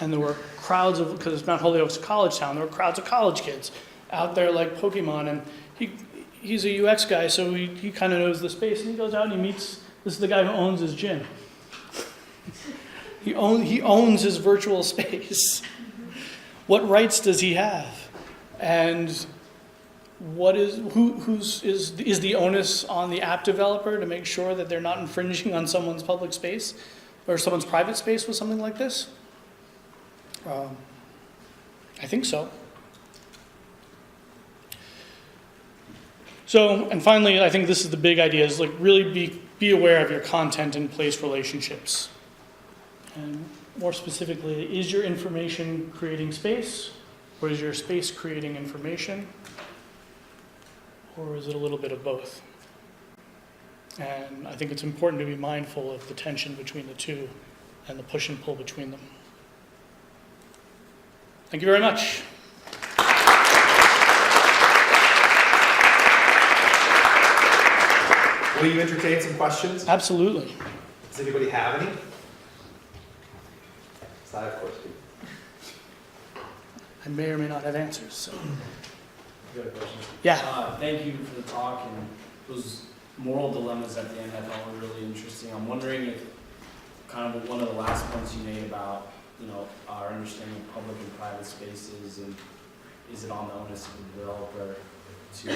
And there were crowds of, because Mount Holyoke's a college town, there were crowds of college kids out there like Pokemon. And he's a UX guy, so he kind of knows the space. And he goes out and he meets, this is the guy who owns his gym. He owns his virtual space. What rights does he have? And is the onus on the app developer to make sure that they're not infringing on someone's public space or someone's private space with something like this? I think so. So, and finally, I think this is the big idea, is like really be aware of your content and place relationships. And more specifically, is your information creating space, or is your space creating information, or is it a little bit of both? And I think it's important to be mindful of the tension between the two and the push and pull between them. Thank you very much. Will you entertain some questions? Absolutely. Does anybody have any? I, of course, do. I may or may not have answers. So. You got a question? Yeah. Thank you for the talk, and those moral dilemmas at the end I thought were really interesting. I'm wondering if kind of one of the last points you made about our understanding of public and private spaces, and is it on the onus of the developer to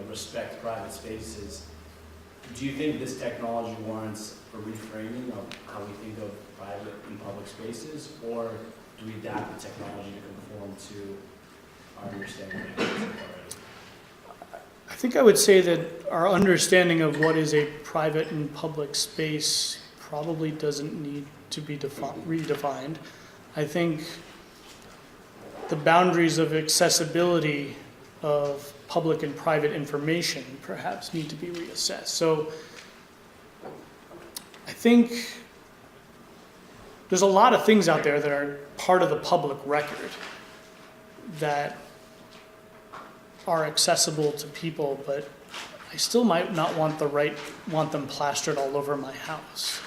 respect private spaces? Do you think this technology warrants a reframing of how we think of private and public spaces, or do we adapt the technology to conform to our understanding of it already? I think I would say that our understanding of what is a private and public space probably doesn't need to be redefined. I think the boundaries of accessibility of public and private information perhaps need to be reassessed. So I think there's a lot of things out there that are part of the public record that are accessible to people, but I still might not want them plastered all over my house.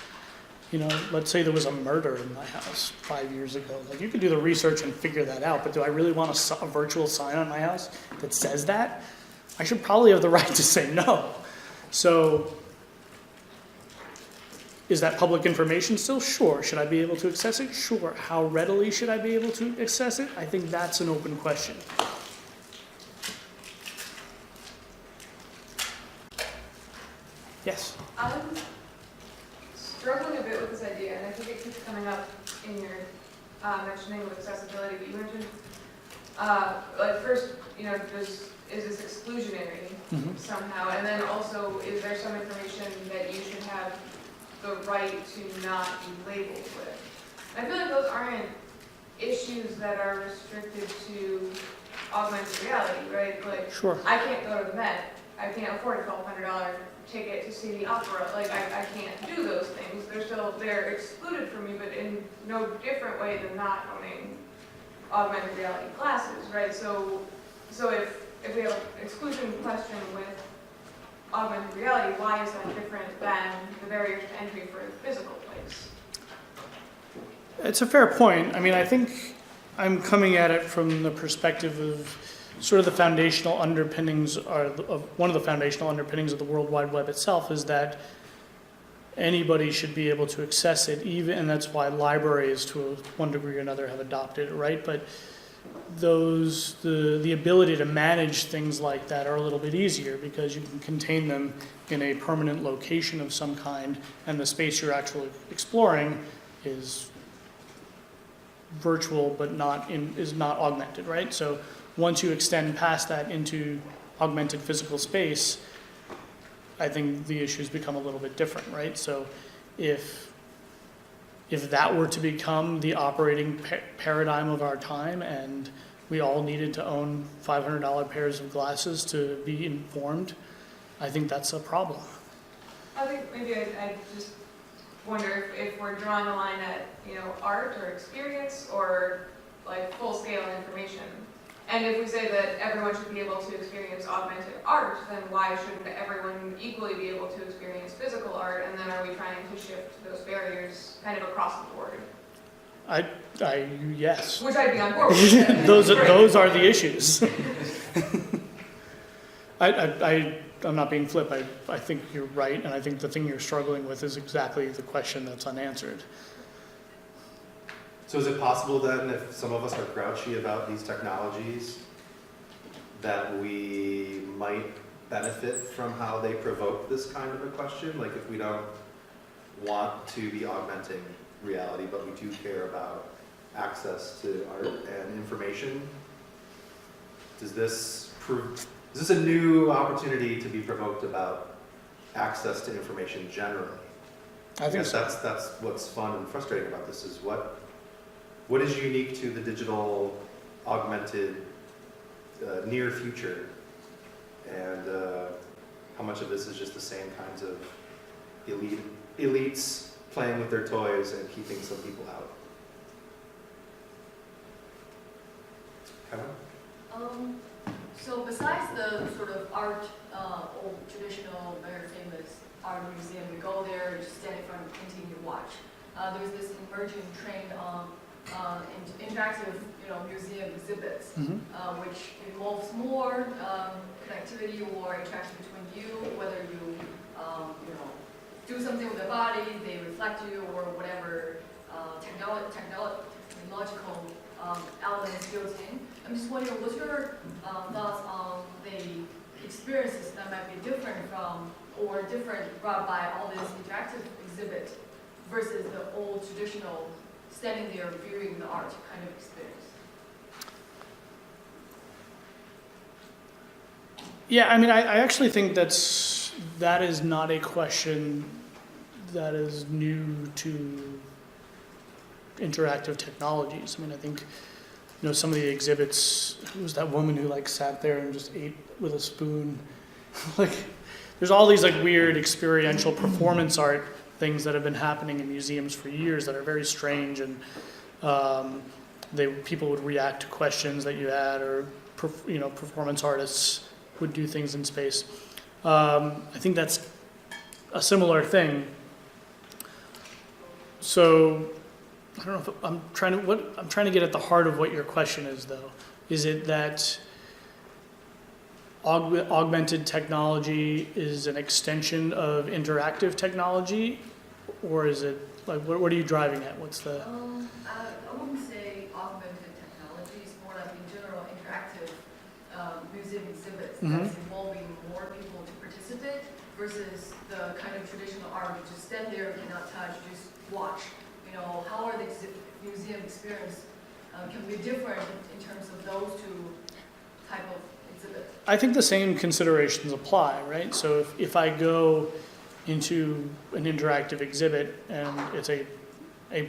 Let's say there was a murder in my house 5 years ago. Like, you could do the research and figure that out, but do I really want a virtual sign on my house that says that? I should probably have the right to say no. So, is that public information still? Sure. Should I be able to access it? Sure. How readily should I be able to access it? I think that's an open question. mentioning with accessibility, but you mentioned, like first, you know, is this exclusionary somehow? And then also, is there some information that you should have the right to not be labeled with? I feel like those aren't issues that are restricted to augmented reality, right? Like, Sure. I can't go to the Met. I can't afford a $1,200 ticket to see the opera. Like, I can't do those things. They're excluded from me, but in no different way than not owning augmented reality glasses, right? So if we have an exclusion question with augmented reality, why is that different than the barrier to entry for a physical place? It's a fair point. I mean, I think I'm coming at it from the perspective of sort of the foundational underpinnings one of the foundational underpinnings of the World Wide Web itself is that anybody should be able to access it, and that's why libraries to one degree or another have adopted it, right? But the ability to manage things like that are a little bit easier because you can contain them in a permanent location of some kind, and the space you're actually exploring is virtual but is not augmented, right? So once you extend past that into augmented physical space, I think the issues become a little bit different, right? So if that were to become the operating paradigm of our time and we all needed to own $500 pairs of glasses to be informed, I think that's a problem. I think maybe I just wonder if we're drawing a line at, you know, art or experience or like full-scale information. And if we say that everyone should be able to experience augmented art, then why shouldn't everyone equally be able to experience physical art? And then are we trying to shift those barriers kind of across the board? Yes. Which I'd be on board with. Those are the issues. I'm not being flip. I think you're right, and I think the thing you're struggling with is exactly the question that's unanswered. So is it possible then, if some of us are grouchy about these technologies, that we might benefit from how they provoke this kind of a question? Like if we don't want to be augmenting reality, but we do care about access to art and information, is this a new opportunity to be provoked about access to information generally? I think so. That's what's fun and frustrating about this is what is unique to the digital augmented near future, and how much of this is just the same kinds of elites playing with their toys and keeping some people out? Kevin? So besides the sort of art, old traditional, very famous art museum, you go there, you just stand in front of a painting, you watch. There's this emerging trend on interactive, museum exhibits, which involves more connectivity or interaction between you, whether you, do something with the body, they reflect you, or whatever technological elements built in. I'm just wondering, what's your thoughts on the experiences that might be different from or different brought by all this interactive exhibit versus the old traditional standing there viewing the art kind of experience? Yeah, I mean, I actually think that is not a question that is new to interactive technologies. I mean, I think, some of the exhibits, who was that woman who sat there and just ate with a spoon? There's all these weird experiential performance art things that have been happening in museums for years that are very strange, and people would react to questions that you had, or performance artists would do things in space. I think that's a similar thing. So I don't know if I'm trying to get at the heart of what your question is, though. Is it that augmented technology is an extension of interactive technology, or is it what are you driving at? What's the? I wouldn't say augmented technology. It's more like in general interactive museum exhibits that's involving more people to participate versus the kind of traditional art, you just stand there, cannot touch, just watch. How are the museum experience can be different in terms of those two type of exhibits? I think the same considerations apply, right? So if I go into an interactive exhibit and it's a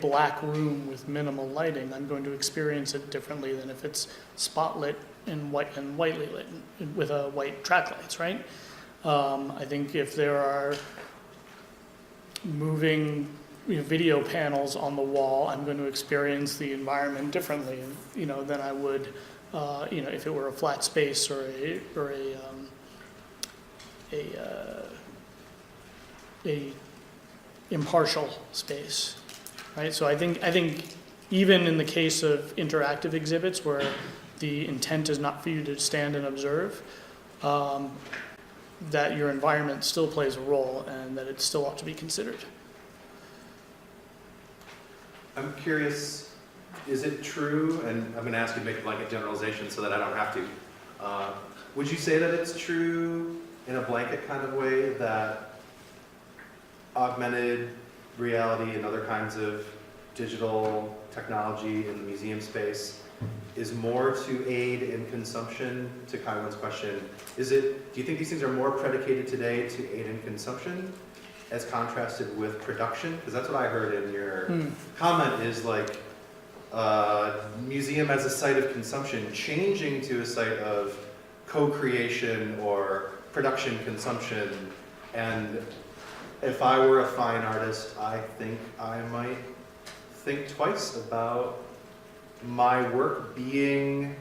black room with minimal lighting, I'm going to experience it differently than if it's spotlit and whitely lit with white track lights, right? I think if there are moving video panels on the wall, I'm going to experience the environment differently, than I would, if it were a flat space or a impartial space, right? So I think even in the case of interactive exhibits where the intent is not for you to stand and observe, that your environment still plays a role and that it still ought to be considered. I'm curious, is it true, and I'm going to ask you to make a blanket generalization so that I don't have to, would you say that it's true in a blanket kind of way that augmented reality and other kinds of digital technology in the museum space is more to aid in consumption? To Kaiwan's question, do you think these things are more predicated today to aid in consumption as contrasted with production? Because that's what I heard in your comment is like museum as a site of consumption changing to a site of co-creation or production consumption. And if I were a fine artist, I think I might think twice about my work being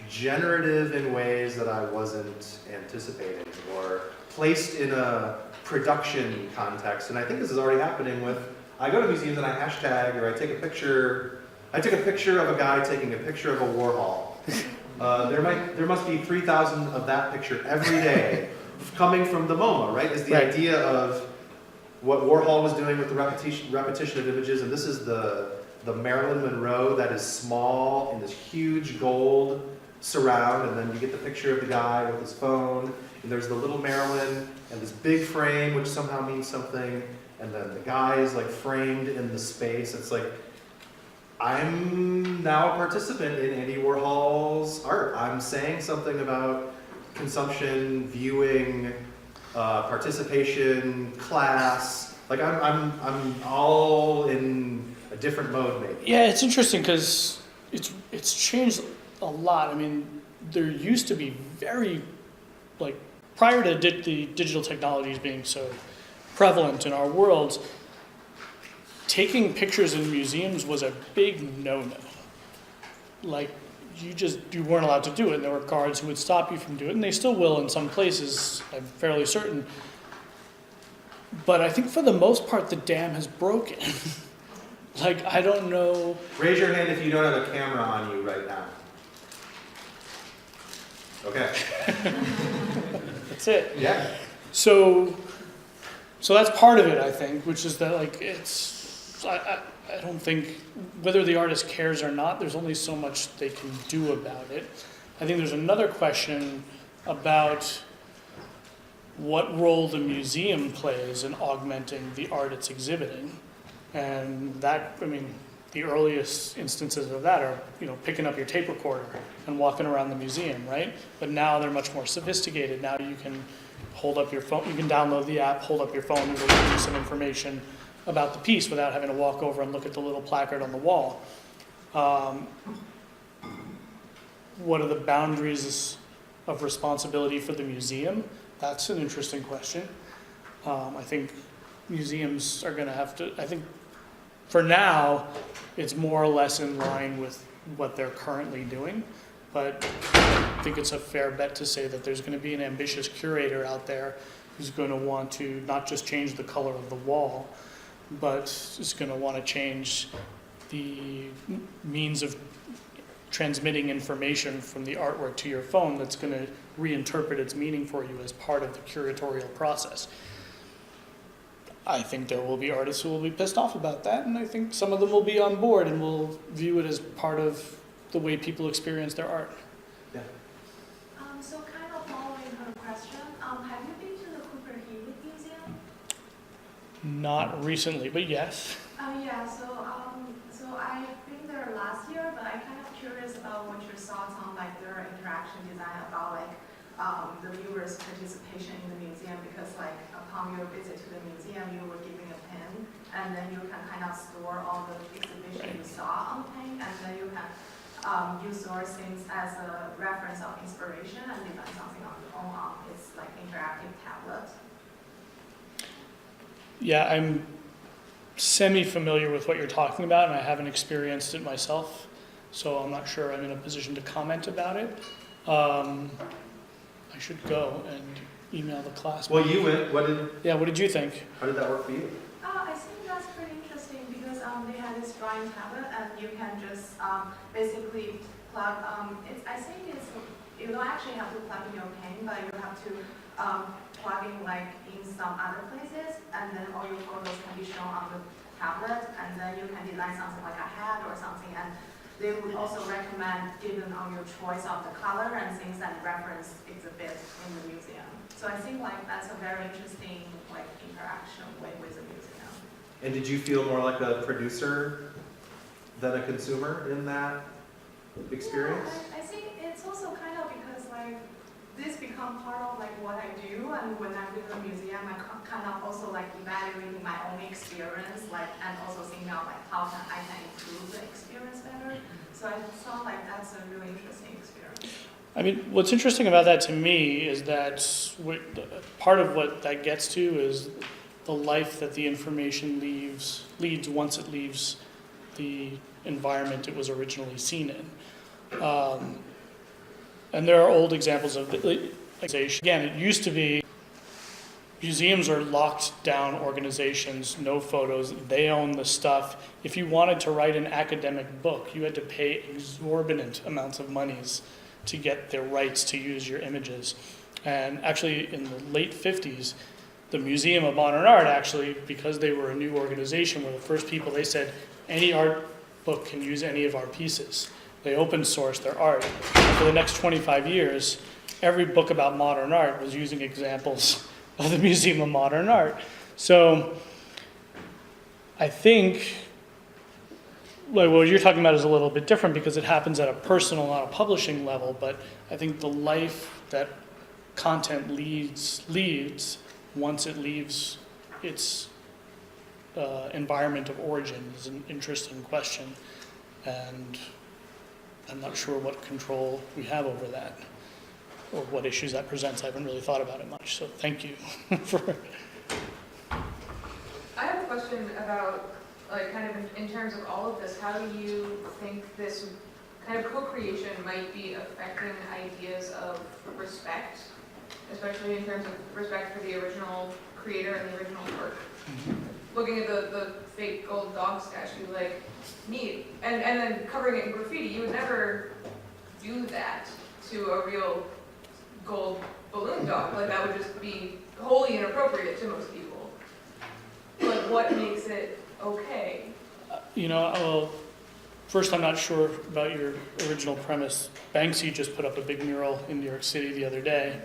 generative in ways that I wasn't anticipating or placed in a production context. And I think this is already happening with, I go to museums and I hashtag or I take a picture of a guy taking a picture of a Warhol. There must be 3,000 of that picture every day coming from the MoMA, right? Is the Right. idea of what Warhol was doing with the repetition of images, and this is the Marilyn Monroe that is small in this huge gold surround, and then you get the picture of the guy with his phone, and there's the little Marilyn, and this big frame, which somehow means something, and then the guy is like framed in the space. It's like, I'm now a participant in Andy Warhol's art. I'm saying something about consumption, viewing, participation, class. Like I'm all in a different mode, maybe. Yeah, it's interesting because it's changed a lot. I mean, there used to be prior to the digital technologies being so prevalent in our world, taking pictures in museums was a big no-no. Like, you weren't allowed to do it, and there were guards who would stop you from doing it, and they still will in some places, I'm fairly certain. But I think for the most part, the dam has broken. Like, I don't know. Raise your hand if you don't have a camera on you right now. Okay. That's it. Yeah. So that's part of it, I think, which is that, like, I don't think, whether the artist cares or not, there's only so much they can do about it. I think there's another question about what role the museum plays in augmenting the art it's exhibiting. And that, I mean, the earliest instances of that are, picking up your tape recorder and walking around the museum, right? But now they're much more sophisticated. Now you can hold up your phone, you can download the app, hold up your phone, and it'll give you some information about the piece without having to walk over and look at the little placard on the wall. What are the boundaries of responsibility for the museum? That's an interesting question. I think museums are going to have to, I think for now, it's more or less in line with what they're currently doing. But I think it's a fair bet to say that there's going to be an ambitious curator out there who's going to want to not just change the color of the wall, but is going to want to change the means of transmitting information from the artwork to your phone that's going to reinterpret its meaning for you as part of the curatorial process. I think there will be artists who will be pissed off about that, and I think some of them will be on board and will view it as part of the way people experience their art. Yeah. So kind of following her question, have you been to the Cooper Hewitt Museum? Not recently, but yes. Yeah, so I've been thoughts on like their interaction design about like the viewers' participation in the museum, because like upon your visit to the museum, you were given a pen, and then you can kind of store all the exhibition you saw on the pen, and then you can use those things as a reference of inspiration and design something on your own on its like interactive tablet. Yeah, I'm semi-familiar with what you're talking about, and I haven't experienced it myself, so I'm not sure I'm in a position to comment about it. I should go and email the class. Well, you went, Yeah, what did you think? how did that work for you? I think that's pretty interesting because they had this drawing tablet and you can just basically plug. I think you don't actually have to plug in your pen, but you have to plug in like in some other places, and then all your photos can be shown on the tablet, and then you can design something like a hat or something. And they would also recommend, given on your choice of the color and things that reference exhibits in the museum. So I think like that's a very interesting like interaction with the museum. And did you feel more like a producer than a consumer in that experience? Yeah, I think it's also kind of because like this become part of like what I do, and when I'm in the museum, I kind of also like evaluating my own experience, like, and also thinking about like how I can improve the experience better. So I thought like that's a really interesting experience. I mean, what's interesting about that to me is that part of what that gets to is the life that the information leads once it leaves the environment it was originally seen in. And there are old examples of again, it used to be museums are locked down organizations, no photos, they own the stuff. If you wanted to write an academic book, you had to pay exorbitant amounts of monies to get their rights to use your images. And actually in the late 50s, the Museum of Modern Art actually, because they were a new organization, were the first people, they said, any art book can use any of our pieces. They open sourced their art. And for the next 25 years, every book about modern art was using examples of the Museum of Modern Art. So I think like what you're talking about is a little bit different because it happens at a personal, not a publishing level, but I think the life that content leads once it leaves its environment of origin is an interesting question, and I'm not sure what control we have over that or what issues that presents. I haven't really thought about it much, so thank you for. I have a question about, like, kind of in terms of all of this, how do you think this kind of co-creation might be affecting ideas of respect, especially in terms of respect for the original creator and the original work? Looking at the fake gold dog statue, like, neat. And then covering it in graffiti, you would never do that to a real gold balloon dog. Like, that would just be wholly inappropriate to most people. Like, what makes it okay? Well, first, I'm not sure about your original premise. Banksy just put up a big mural in New York City the other day,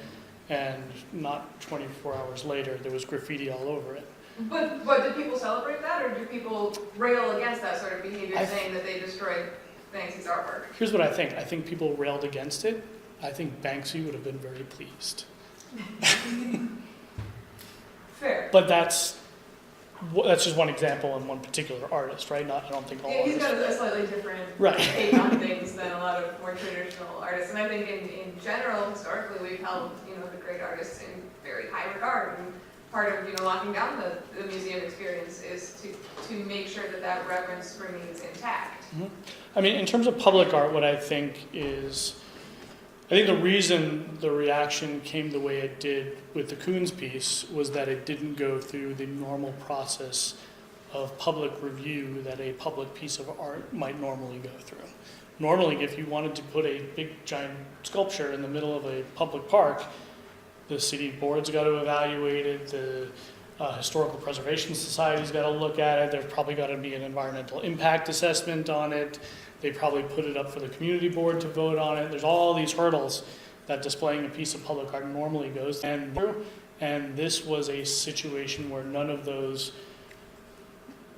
and not 24 hours later, there was graffiti all over it. But do people celebrate that, or do people rail against that sort of behavior, saying that they destroyed Banksy's artwork? Here's what I think. I think people railed against it. I think Banksy would have been very pleased. Fair. But that's just one example and one particular artist, right? I don't think all Yeah, he's artists. got a slightly different Right. take on things than a lot of more traditional artists. And I think in general, historically, we've held, the great artists in very high regard. And part of, locking down the museum experience is to make sure that reverence remains intact. Mm-hmm. I mean, in terms of public art, what I think is, I think the reason the reaction came the way it did with the Koons piece was that it didn't go through the normal process of public review that a public piece of art might normally go through. Normally, if you wanted to put a big giant sculpture in the middle of a public park, the city board's got to evaluate it, the Historical Preservation Society's got to look at it, there's probably got to be an environmental impact assessment on it, they probably put it up for the community board to vote on it. There's all these hurdles that displaying a piece of public art normally goes through, and this was a situation where none of those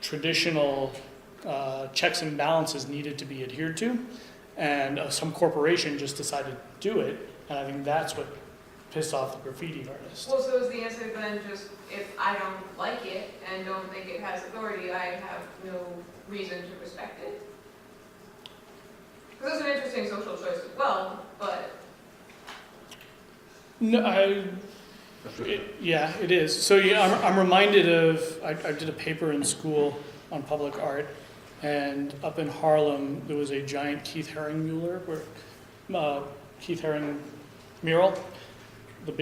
traditional checks and balances needed to be adhered to, and some corporation just decided to do it, and I think that's what pissed off the graffiti artist. Well, so is the answer then just, if I don't like it and don't think it has authority, I have no reason to respect it? Because that's an interesting social choice as well, but No, yeah, it is. So yeah, I'm reminded of, I did a paper in school on public art, and up in Harlem, there was a giant Keith Haring Keith Haring mural. The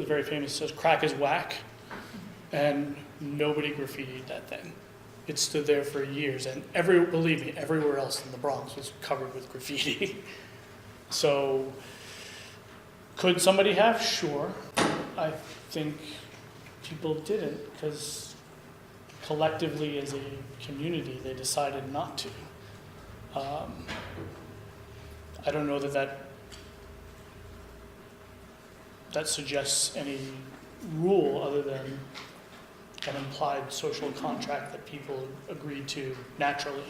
very famous says, "Crack is whack," and nobody graffitied that thing. It stood there for years, and believe me, everywhere else in the Bronx was covered with graffiti. So, could somebody have? Sure. I think people didn't, because collectively as a community, they decided not to. I don't know that suggests any rule other than an implied social contract that people agreed to naturally.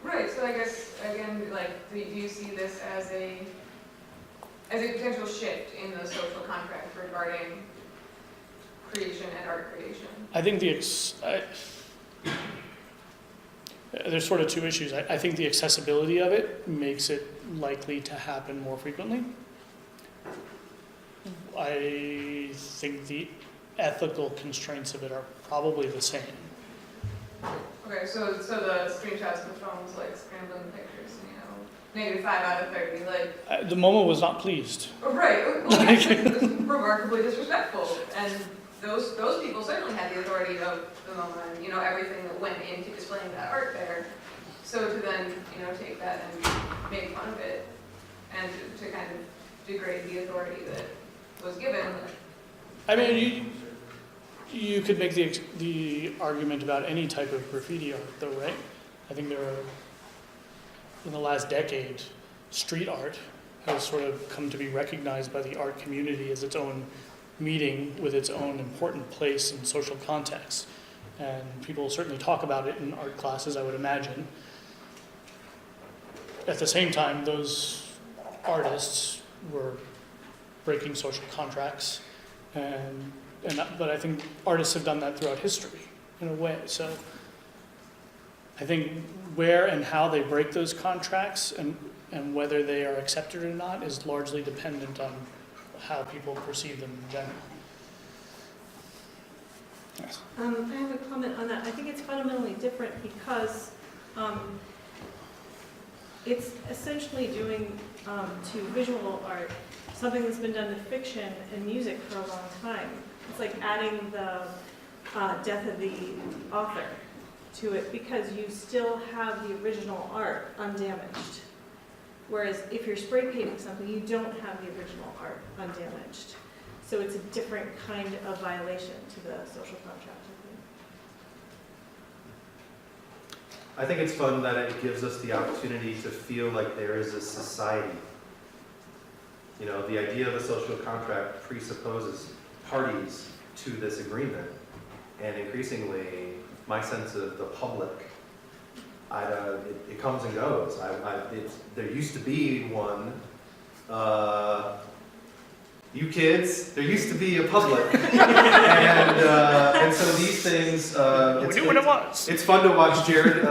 right, so I guess, again, like, do you see this as a potential shift in the social contract regarding creation and art creation? I think there's sort of two issues. I think the accessibility of it makes it likely to happen more frequently. I think the ethical constraints of it are probably the same. Okay, so the screenshots of the phones, like, scrambling pictures, -5 out of 30, like, The MoMA was not pleased. right, well, it's remarkably disrespectful, and those people certainly had the authority of the moment, everything that went into displaying that art there. So to then, take that and make fun of it, and to kind of degrade the authority that was given. I mean, you could make the argument about any type of graffiti art, though, right? I think there are, in the last decade, street art has sort of come to be recognized by the art community as its own meeting with its own important place in social context. And people certainly talk about it in art classes, I would imagine. At the same time, those artists were breaking social contracts, but I think artists have done that throughout history, in a way. So I think where and how they break those contracts and whether they are accepted or not is largely dependent on how people perceive them in general. Yes. I have a comment on that. I think it's fundamentally different because it's essentially doing to visual art something that's been done to fiction and music for a long time. It's like adding the death of the author to it because you still have the original art undamaged. Whereas if you're spray painting something, you don't have the original art undamaged. So it's a different kind of violation to the social contract, I think it's fun that it gives us the opportunity to feel like there is a society. The idea of a social contract presupposes parties to this agreement. And increasingly, my sense of the public, it comes and goes. There used to be one, you kids, there used to be a public. and so these things, We knew what it was. it's fun to watch Jared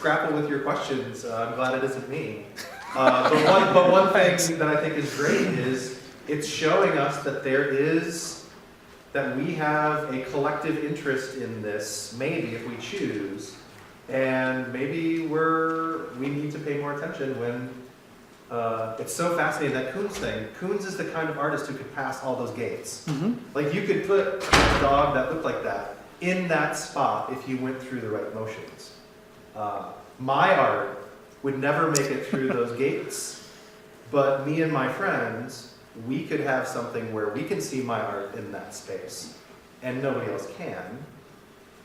grapple with your questions. I'm glad it isn't me. But one thing that I think is great is it's showing us that that we have a collective interest in this, maybe if we choose, and maybe we need to pay more attention when it's so fascinating, that Koons thing. Koons is the kind of artist who could pass all those gates. Mm-hmm. Like you could put a dog that looked like that in that spot if you went through the right motions. My art would never make it through those gates, but me and my friends, we could have something where we can see my art in that space and nobody else can.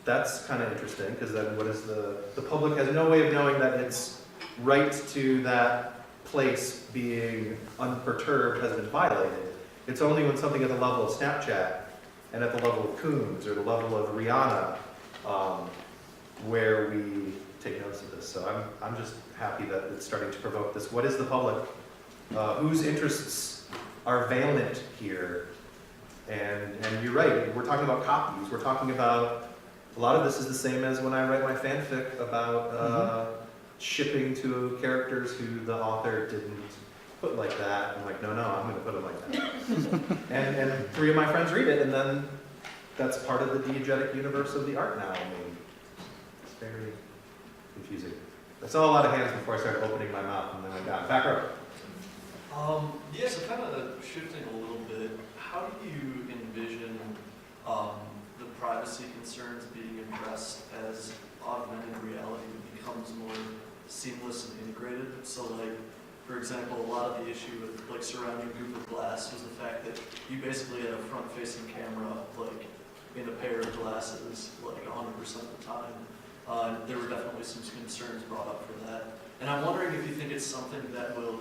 That's kind of interesting, because then what is the public has no way of knowing that its right to that place being unperturbed has been violated. It's only when something at the level of Snapchat and at the level of Koons or the level of Rihanna where we take notice of this. So I'm just happy that it's starting to provoke this. What is the public? Whose interests are vehement here? And you're right, we're talking about copies. We're talking about, a lot of this is the same as when I write my fanfic about shipping to characters who the author didn't put like that. I'm like, no, I'm gonna put it like that. and 3 of my friends read it, and then that's part of the diegetic universe of the art now. I mean, it's very confusing. I saw a lot of hands before I started opening my mouth, and then I got back row. Yeah, so kind of shifting a little bit, how do you envision the privacy concerns being addressed as augmented reality becomes more seamless and integrated? So like, for example, a lot of the issue with like surrounding Google Glass was the fact that you basically had a front-facing camera like in a pair of glasses like 100% of the time. There were definitely some concerns brought up for that. And I'm wondering if you think it's something that will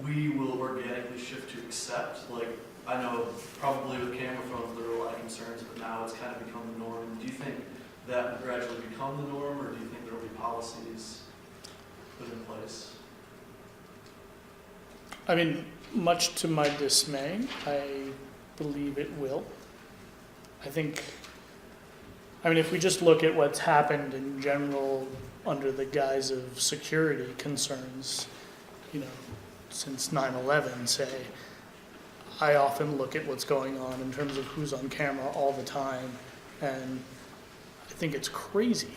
we will organically shift to accept. Like, I know probably with camera phones there were a lot of concerns, but now it's kind of become the norm. Do you think that will gradually become the norm, or do you think there will be policies put in place? I mean, much to my dismay, I believe it will. I mean, if we just look at what's happened in general under the guise of security concerns, since 9/11, say, I often look at what's going on in terms of who's on camera all the time, and I think it's crazy.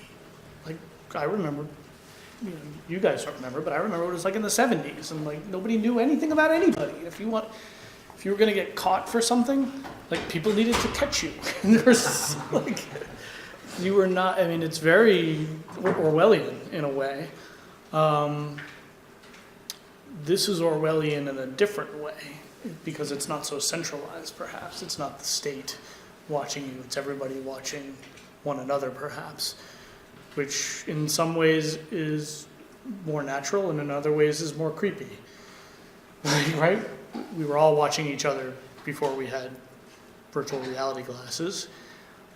Like, I remember, you guys don't remember, but I remember what it was like in the 70s, and like nobody knew anything about anybody. If you were gonna get caught for something, like people needed to catch you. And there's like, you were not, I mean, it's very Orwellian in a way. This is Orwellian in a different way, because it's not so centralized, perhaps. It's not the state watching you, it's everybody watching one another, perhaps, which in some ways is more natural and in other ways is more creepy. Right? We were all watching each other before we had virtual reality glasses,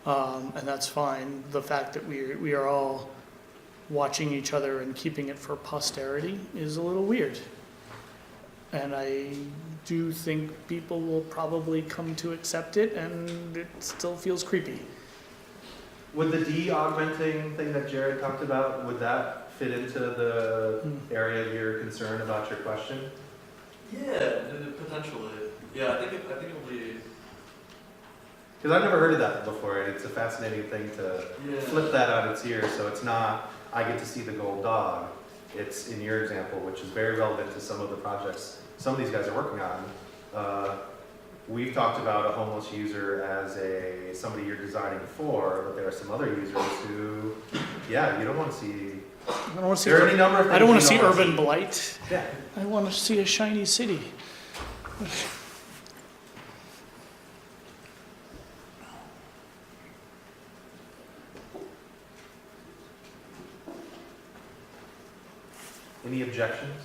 and that's fine. The fact that we are all watching each other and keeping it for posterity is a little weird. And I do think people will probably come to accept it, and it still feels creepy. Would the de-augmenting thing that Jared talked about, would that fit into the area of your concern about your question? Yeah, potentially. Yeah, I think it'll be. Because I've never heard of that before, and it's a fascinating thing to flip that on its ear. So it's not, I get to see the gold dog. It's in your example, which is very relevant to some of the projects some of these guys are working on. We've talked about a homeless user as somebody you're designing for, but there are some other users who, you don't want to see. I don't want to see. There are any number of things I don't want to see you don't urban blight. Yeah. I want to see a shiny city. Any objections?